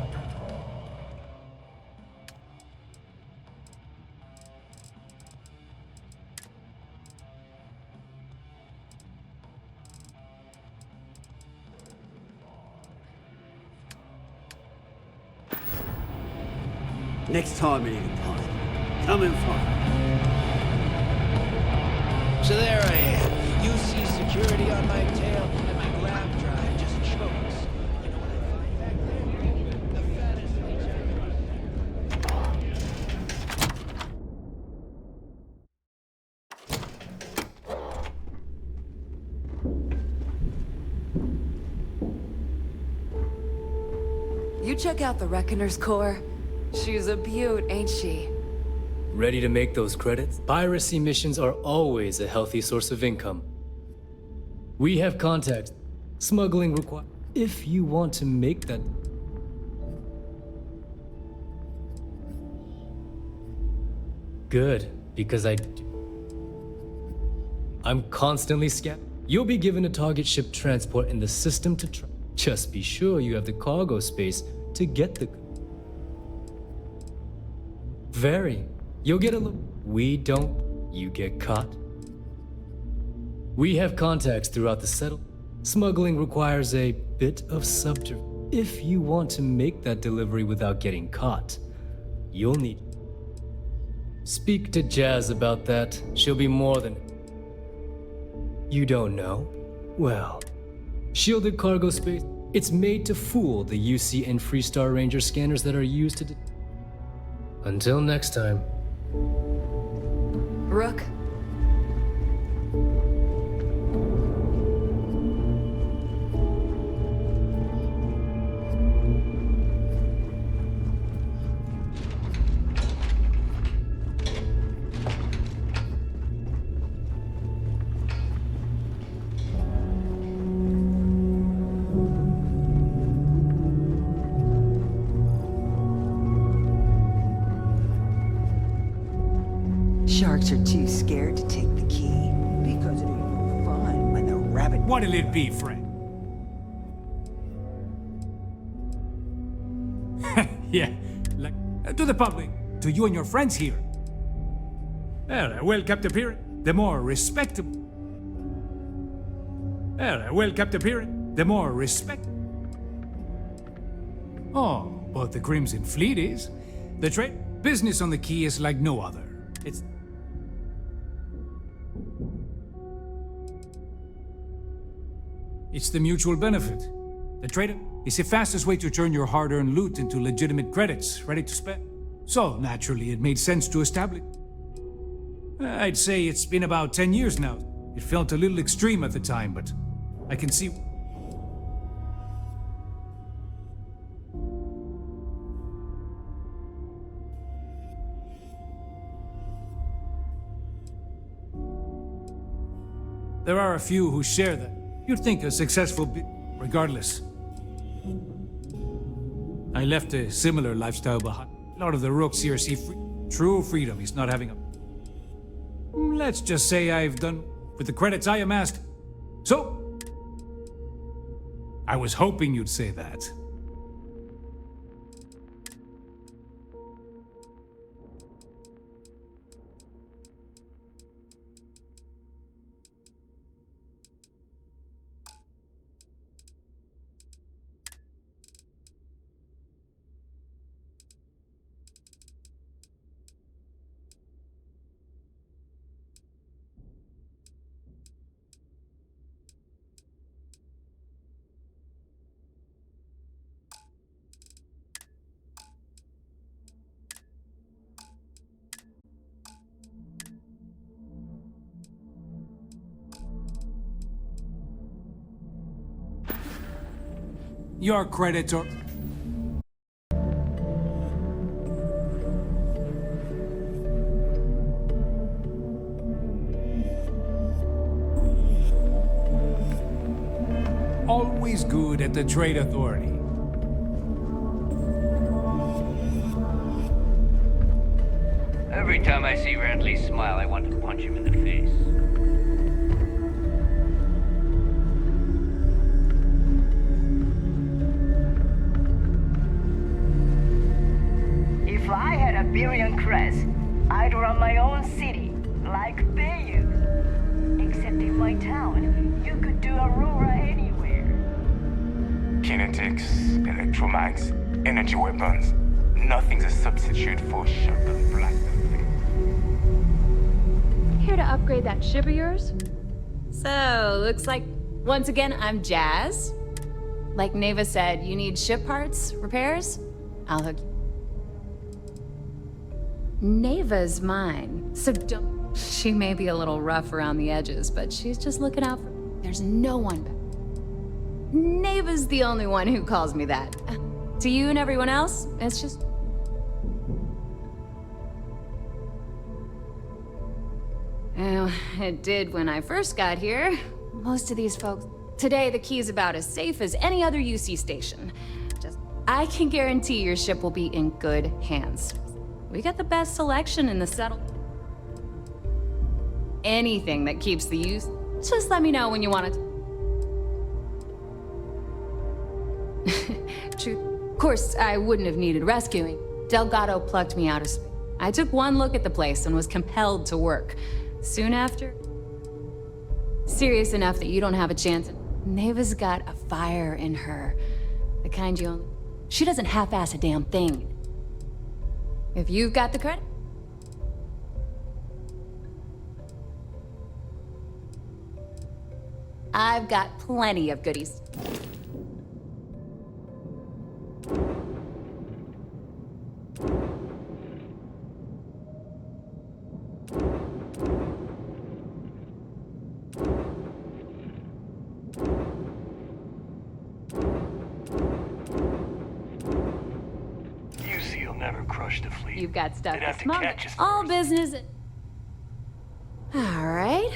Next time you need a pint, come and find. So there I am. UC security on my tail, and my grab drive just chokes. You know what I find back there? The fattest You check out the Reckoner's core. She's a beaut, ain't she? Ready to make those credits? Piracy missions are always a healthy source of income. We have contacts. Smuggling required. If you want to make that... Good, because I'm constantly scanned. You'll be given a target ship transport in the system to try. Just be sure you have the cargo space to get the... Very. You'll get a look. We don't. You get caught. We have contacts throughout the settle. Smuggling requires a bit of subterfuge. If you want to make that delivery without getting caught, you'll need... Speak to Jazz about that. She'll be more than... You don't know? Well, shielded cargo space. It's made to fool the UC and Freestar Ranger scanners that are used to... Until next time. Rook? Sharks are too scared to take the key. Because it ain't no fun when the rabbit... What'll it be, friend? Yeah, like, to the public, to you and your friends here. Well, a well-kept appearance, the more respectable. Well, a well-kept appearance, the more respect. Oh, but the Crimson Fleet is. The trade business on the Key is like no other. It's the mutual benefit. The trader is the fastest way to turn your hard-earned loot into legitimate credits, ready to spend. So, naturally, it made sense to establish. I'd say it's been about 10 years now. It felt a little extreme at the time, but I can see... There are a few who share that. You'd think a successful regardless. I left a similar lifestyle behind. A lot of the rooks here see true freedom is not having a... Let's just say I've done with the credits I amassed. So, I was hoping you'd say that. Your credits are... always good at the Trade Authority. Every time I see Radley smile, I want to punch him in the face. If I had a billion crest, I'd run my own city, like Bayou. Except in my town, you could do Aurora anywhere. Kinetics, electromags, energy weapons. Nothing's a substitute for shotgun blast. Here to upgrade that ship of yours? So, looks like, once again, I'm Jazz. Like Neva said, you need ship parts, repairs? I'll hook you. Neva's mine, so don't... She may be a little rough around the edges, but she's just looking out for... There's no one better. Neva's the only one who calls me that. To you and everyone else, it's just... Well, it did when I first got here. Most of these folks... Today, the Key's about as safe as any other UC station. I can guarantee your ship will be in good hands. We got the best selection in the settle. Anything that keeps the use, just let me know when you want it. True. Of course, I wouldn't have needed rescuing. Delgado plucked me out of space. I took one look at the place and was compelled to work. Soon after, serious enough that you don't have a chance. Neva's got a fire in her. The kind you only... She doesn't half-ass a damn thing. If you've got the credit... I've got plenty of goodies. UC'll never crush the fleet. You've got stuff They'd have to to smuggle. catch us All business. All right.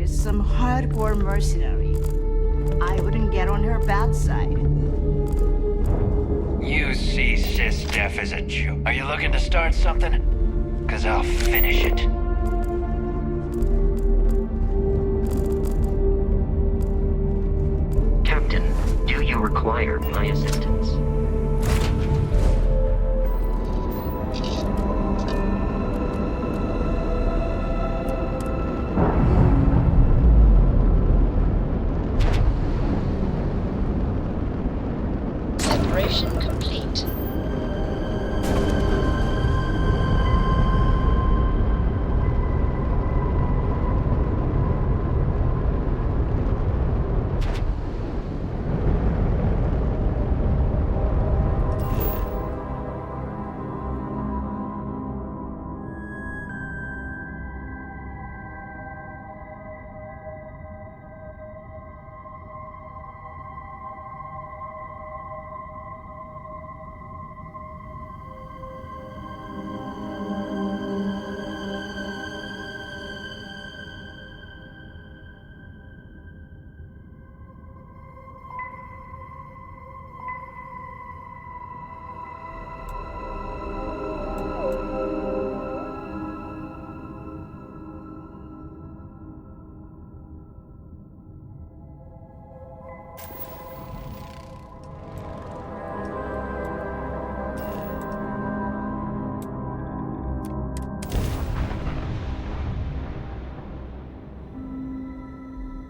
is some hardcore mercenary. I wouldn't get on her bad side. You see Sis Def as a joke. Are you looking to start something? 'Cause I'll finish it. Captain, do you require my assistance? Separation complete.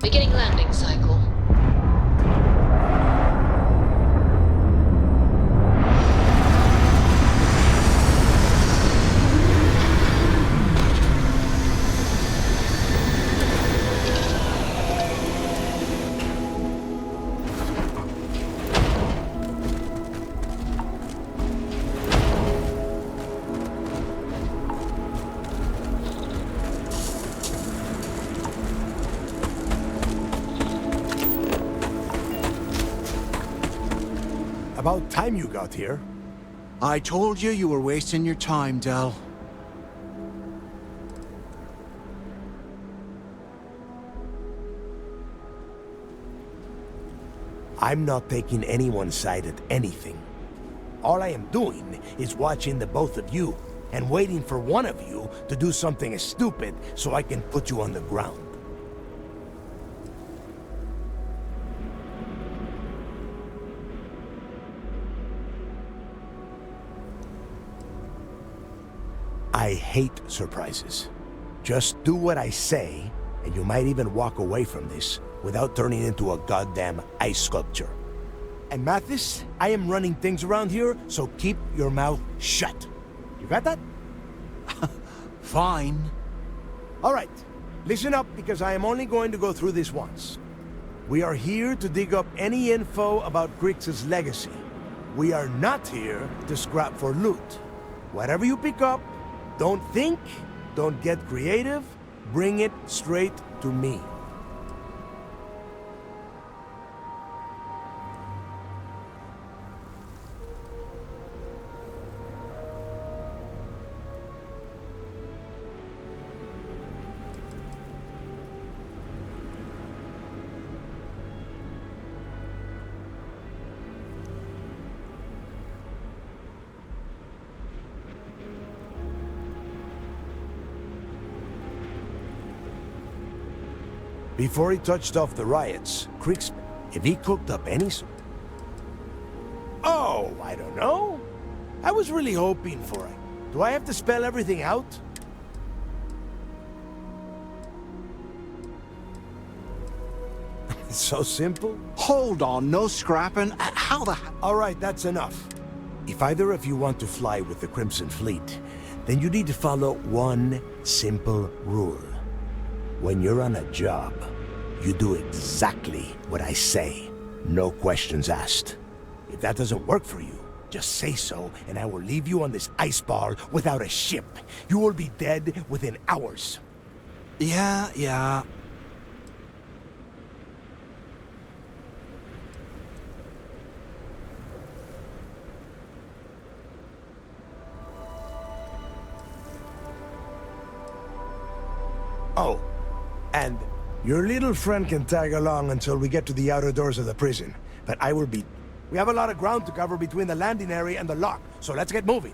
Beginning landing cycle. About time you got here. I told you you were wasting your time, Del. I'm not taking anyone's side at anything. All I am doing is watching the both of you and waiting for one of you to do something stupid so I can put you on the ground. I hate surprises. Just do what I say, and you might even walk away from this without turning into a goddamn ice sculpture. And Mathis, I am running things around here, so keep your mouth shut. You got that? Fine. All right, listen up because I am only going to go through this once. We are here to dig up any info about Grix's legacy. We are not here to scrap for loot. Whatever you pick up, don't think, don't get creative, bring it straight to me. Before he touched off the riots, Kriegs, if he cooked up any Oh, I don't know. I was really hoping for it. Do I have to spell everything out? It's so simple. Hold on, no scrapping. How the... All right, that's enough. If either of you want to fly with the Crimson Fleet, then you need to follow one simple rule. When you're on a job, you do exactly what I say. No questions asked. If that doesn't work for you, just say so, and I will leave you on this ice ball without a ship. You will be dead within hours. Yeah. Oh, and Your little friend can tag along until we get to the outer doors of the prison, but I will be... We have a lot of ground to cover between the landing area and the lock, so let's get moving.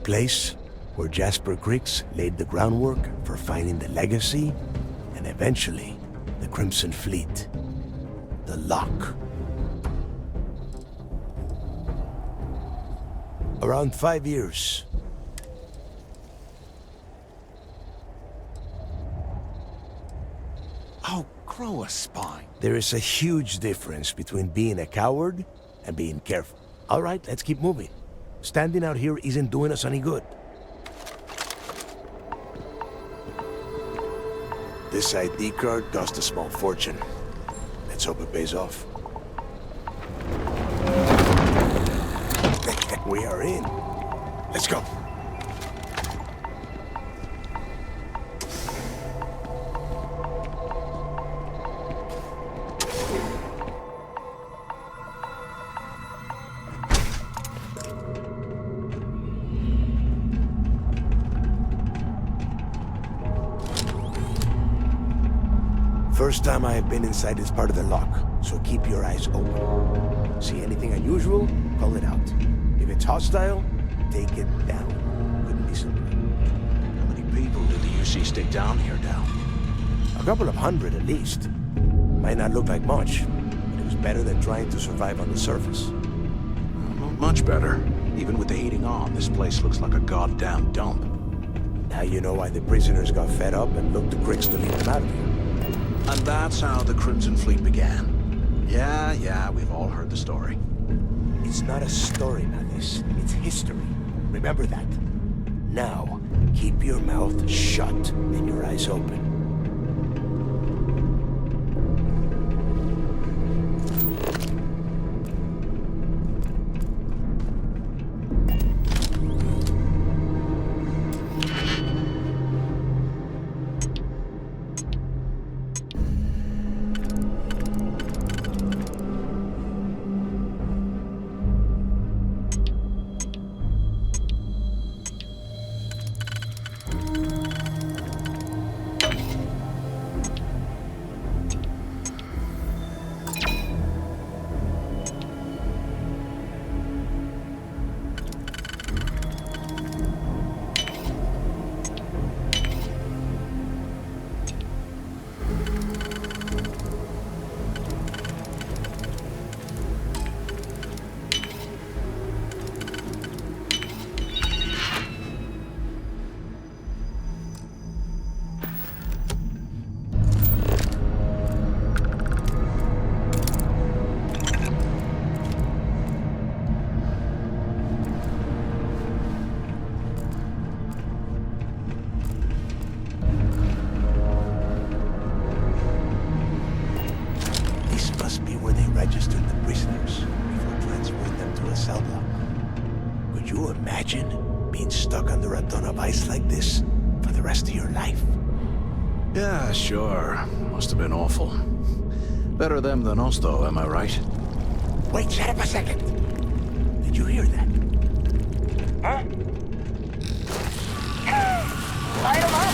Place where Jasper Griggs laid the groundwork for finding the Legacy and eventually the Crimson Fleet. The Lock. Around 5 years. Oh, grow a spine. There is a huge difference between being a coward and being careful. All right, let's keep moving. Standing out here isn't doing us any good. This ID card cost a small fortune. Let's hope it pays off. We are in. Let's go. First time I have been inside this part of the lock, so keep your eyes open. See anything unusual, call it out. If it's hostile, take it down. Couldn't be simpler. How many people did the UC stick down here, Dal? A couple of hundred at least. Might not look like much, but it was better than trying to survive on the surface. Not much better. Even with the heating on, this place looks like a goddamn dump. Now you know why the prisoners got fed up and looked to Cricks to leave them out of here. And that's how the Crimson Fleet began. Yeah, we've all heard the story. It's not a story, Mathis. It's history. Remember that. Now, keep your mouth shut and your eyes open. Registered the prisoners before transferring them to a cell block. Could you imagine being stuck under a ton of ice like this for the rest of your life? Yeah, sure. Must have been awful. Better them than us, though, am I right? Wait, shut up a second. Did you hear that? Huh? Light 'em up!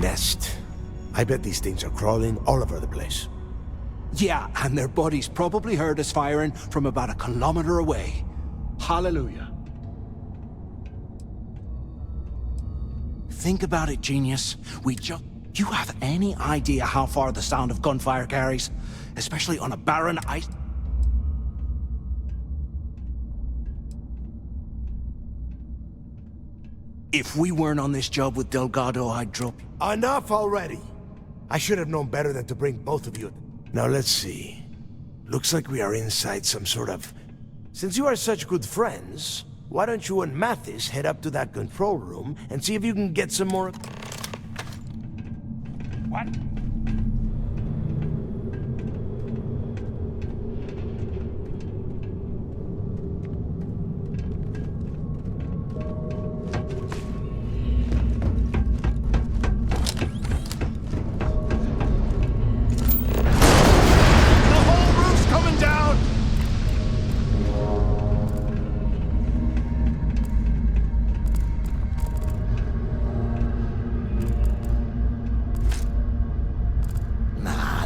nest. I bet these things are crawling all over the place. Yeah, and their buddies probably heard us firing from about a kilometer away. Hallelujah. Think about it, genius. You have any idea how far the sound of gunfire carries? Especially on a barren ice... If we weren't on this job with Delgado, I'd drop you. Enough already! I should have known better than to bring both of you. Now let's see. Looks like we are inside some sort of... Since you are such good friends, why don't you and Mathis head up to that control room and see if you can get some more... What?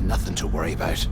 Nothing to worry about.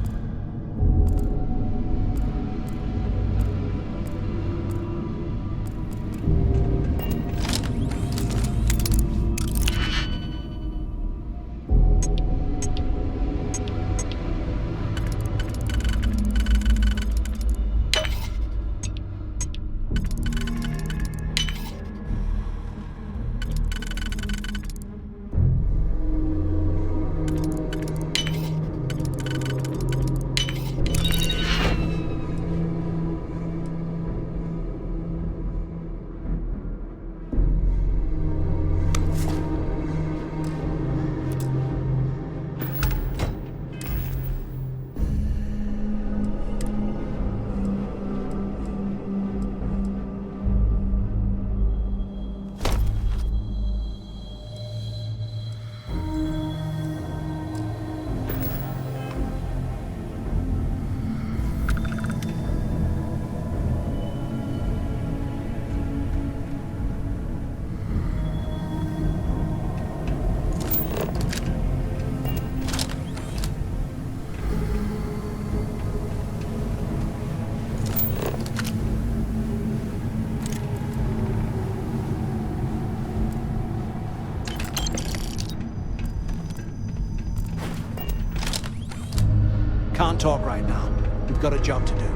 Can't talk right now. We've got a job to do.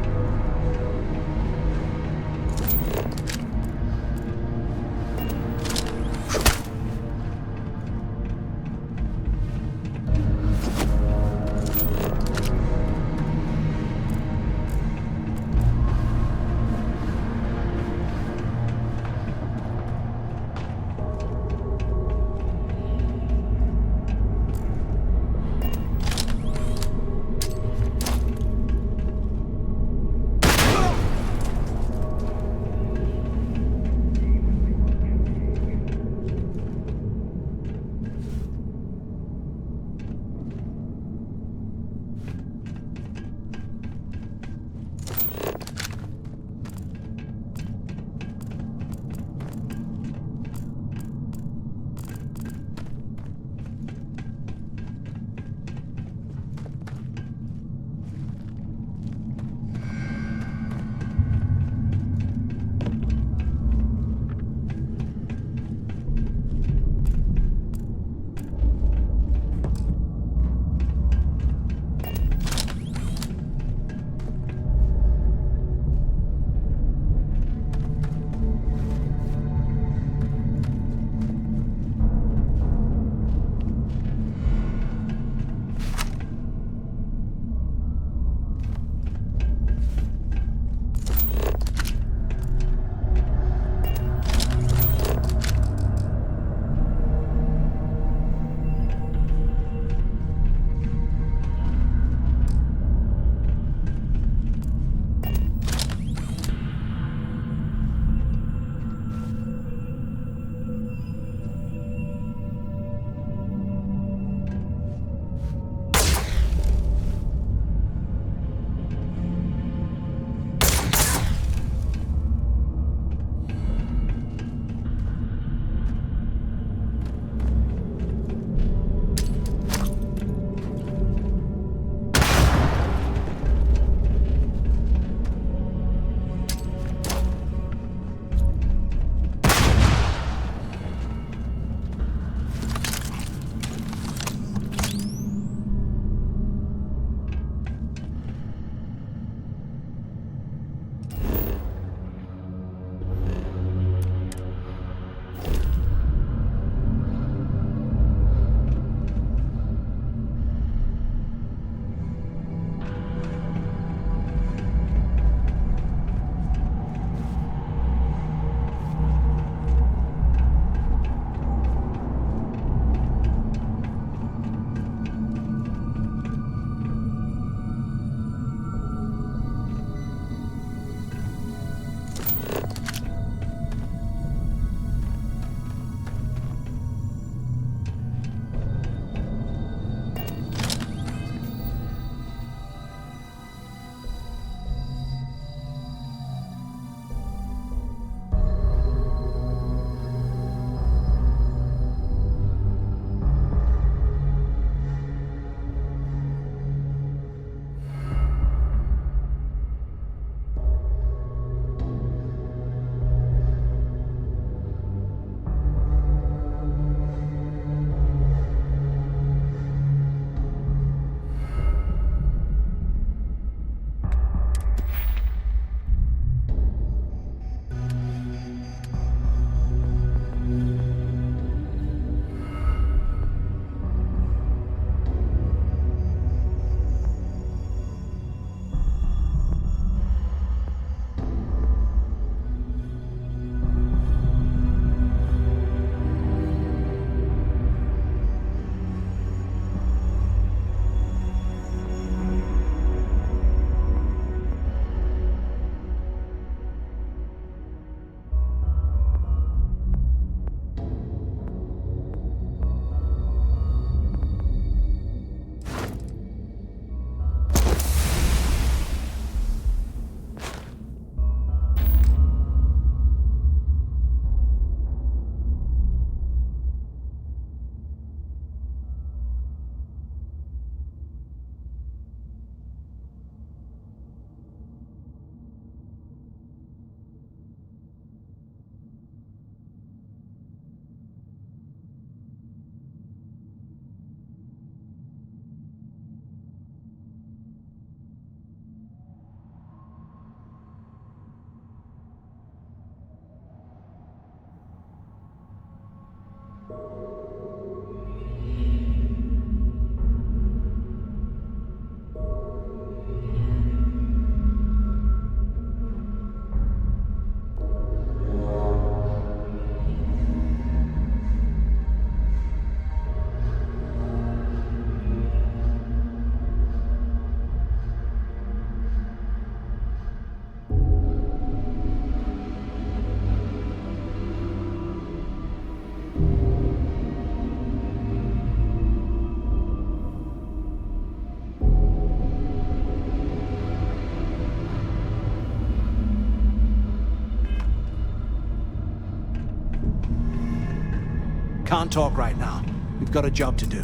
Can't talk right now. We've got a job to do.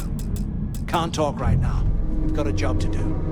Can't talk right now. We've got a job to do.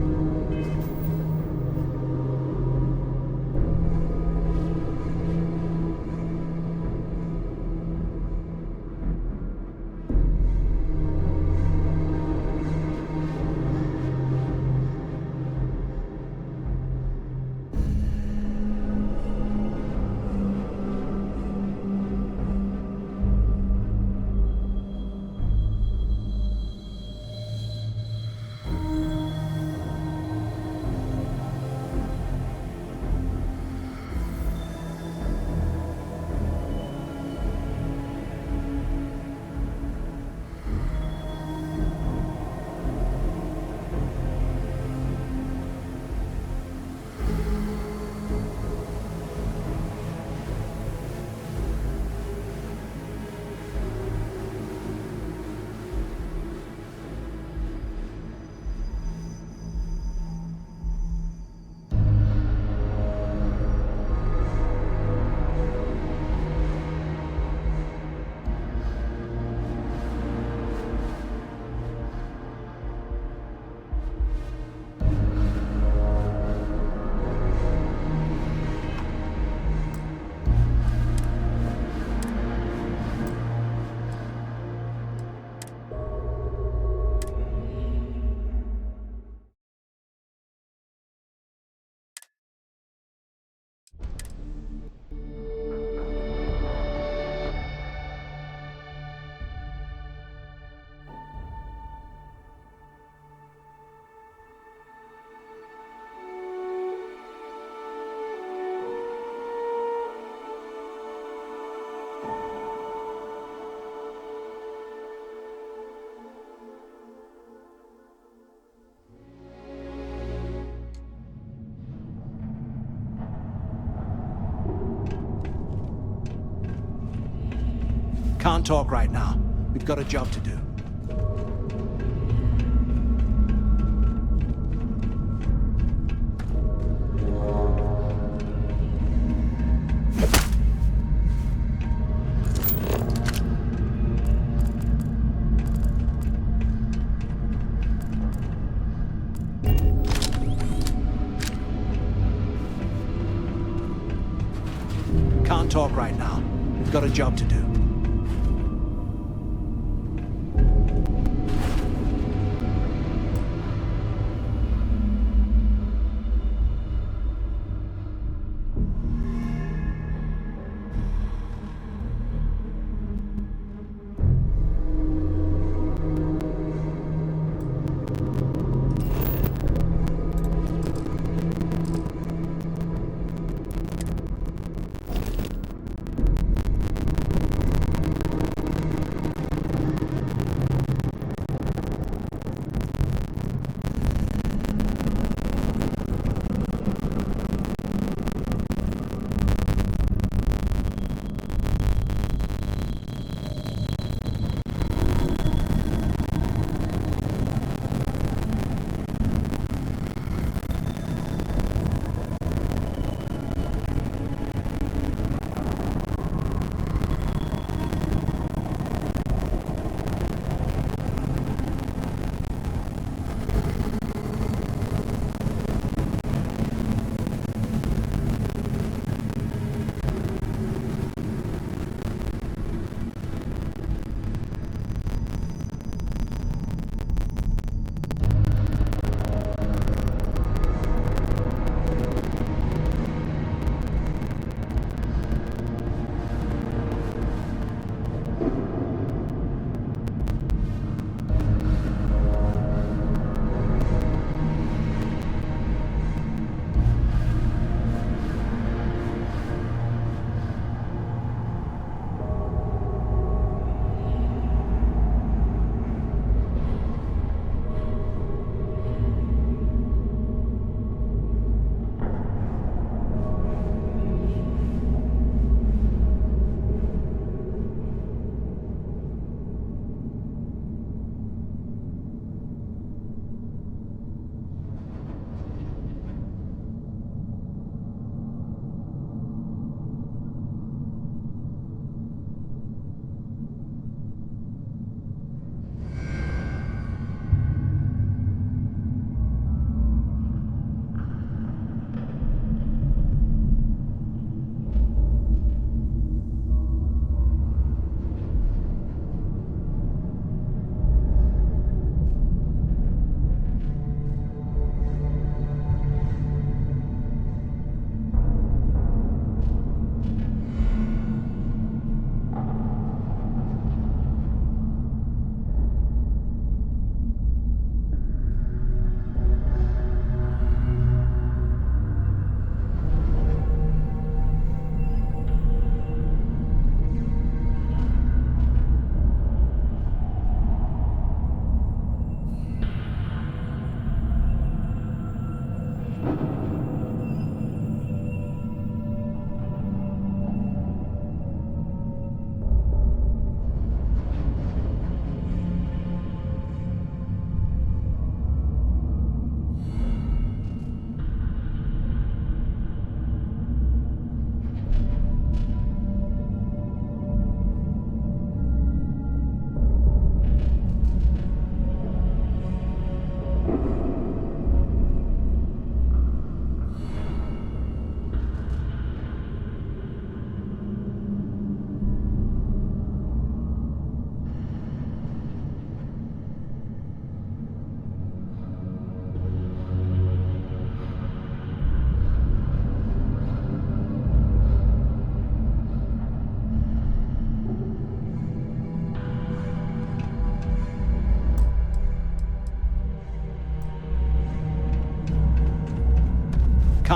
Can't talk right now. We've got a job to do. Can't talk right now. We've got a job to do.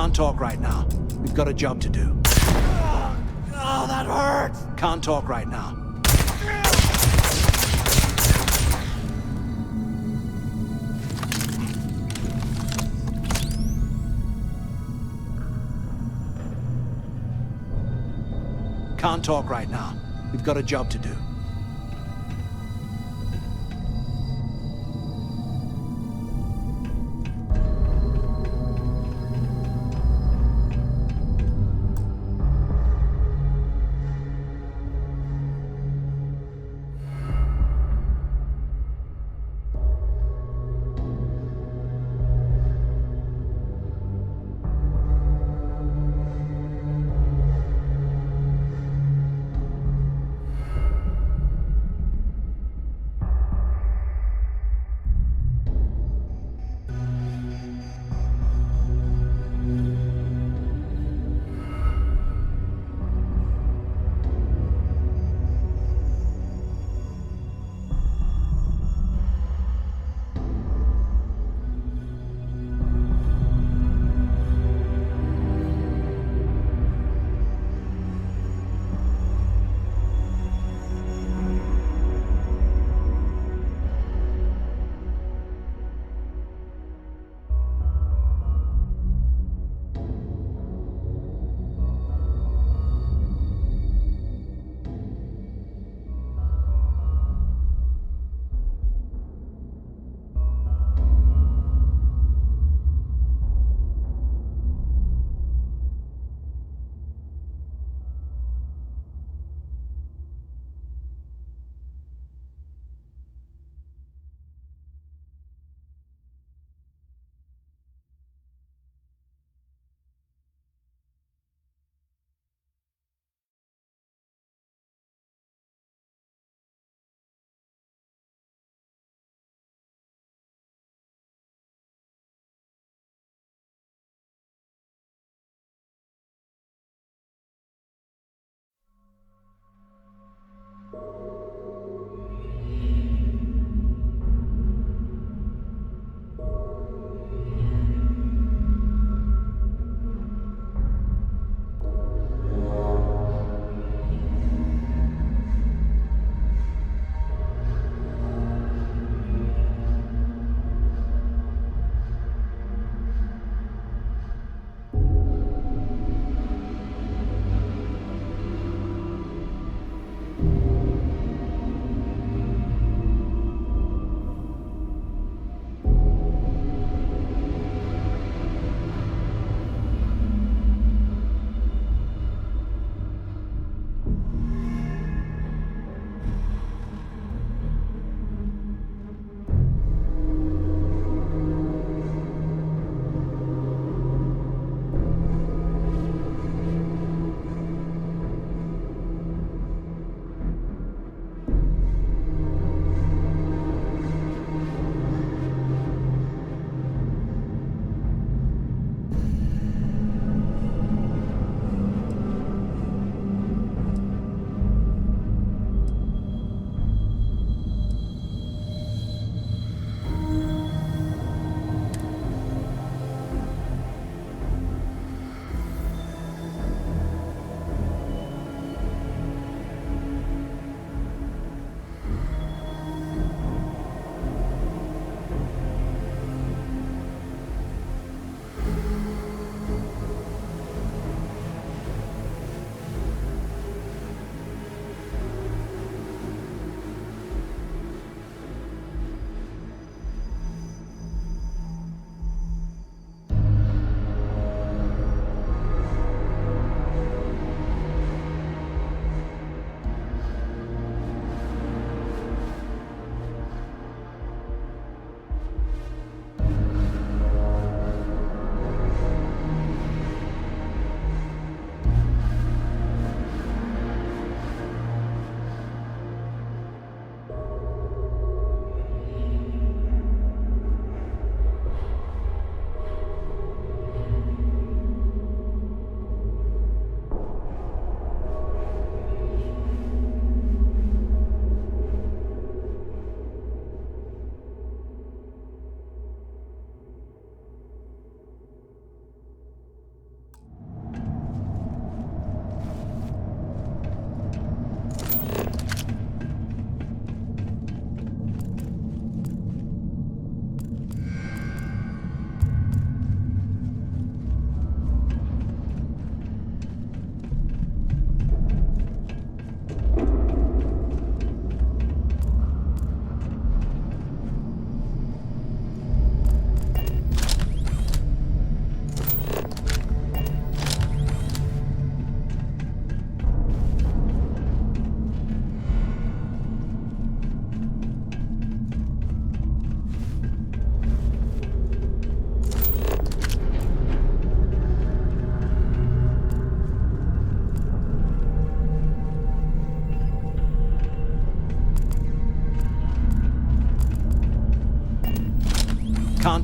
Can't talk right now. We've got a job to do. Oh, that hurts! Can't talk right now. Can't talk right now. We've got a job to do.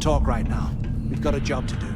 talk right now. We've got a job to do.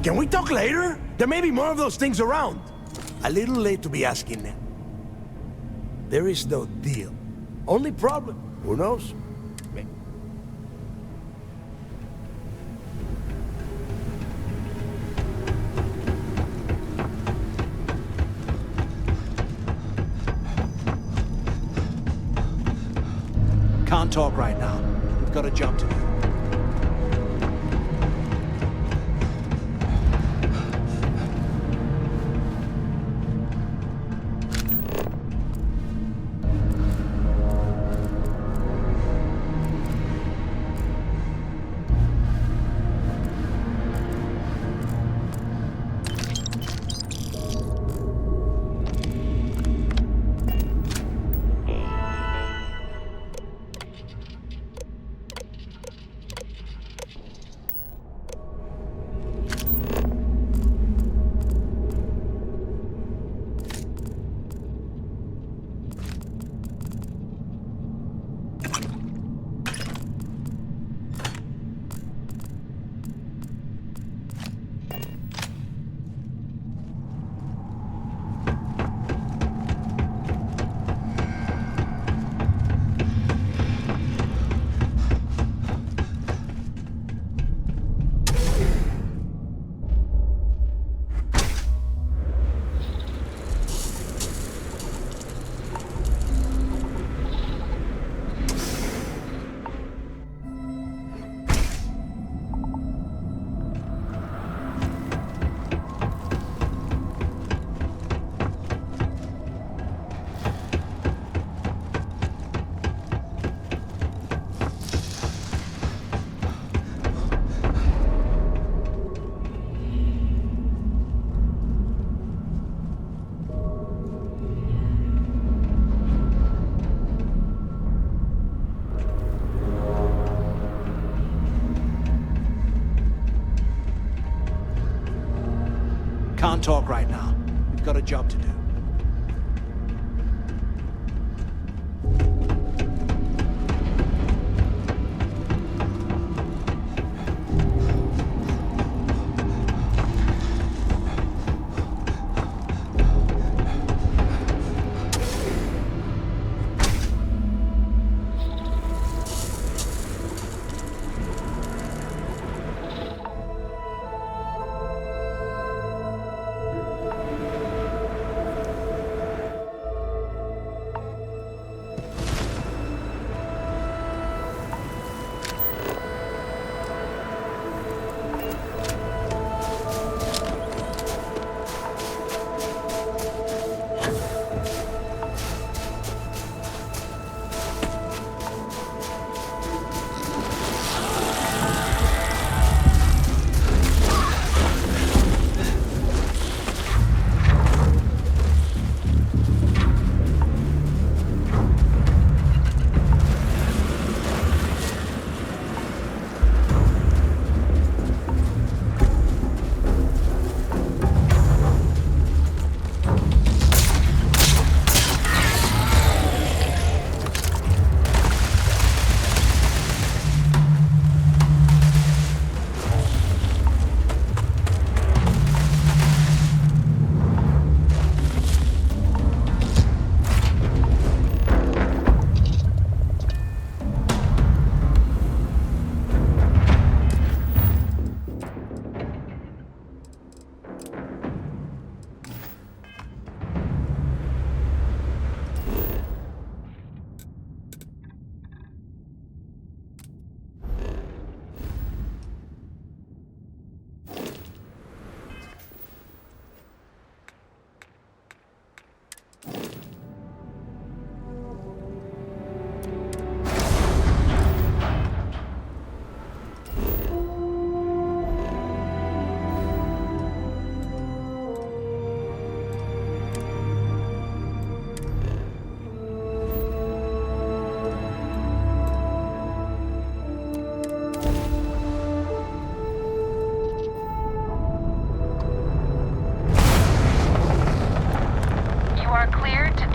Can we talk later? There may be more of those things around. A little late to be asking now. There is no deal. Only problem, who knows? Can't talk right now. We've got a job to do. Can't talk right now. We've got a job to do.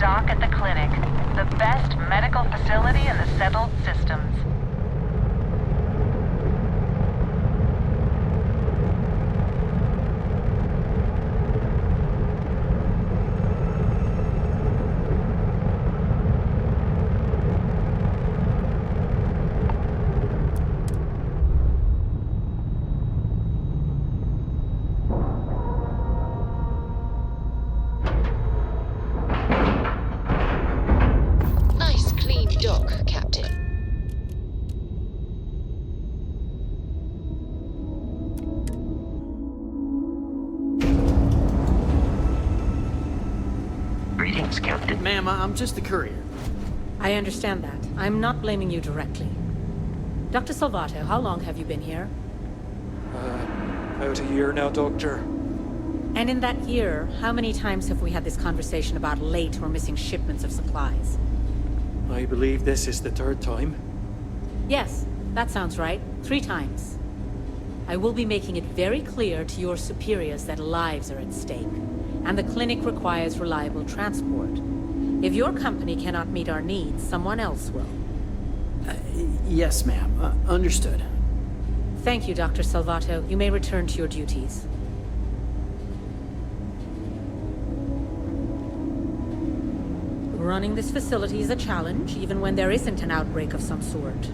dock at the clinic, the best medical facility in the settled systems. once, Captain. Ma'am, I'm just a courier. I understand that. I'm not blaming you directly. Dr. Salvato, how long have you been here? About a year now, Doctor. And in that year, how many times have we had this conversation about late or missing shipments of supplies? I believe this is the third time. Yes, that sounds right. 3 times. I will be making it very clear to your superiors that lives are at stake, and the clinic requires reliable transport. If your company cannot meet our needs, someone else will. Yes, ma'am. Understood. Thank you, Dr. Salvato. You may return to your duties. Running this facility is a challenge, even when there isn't an outbreak of some sort.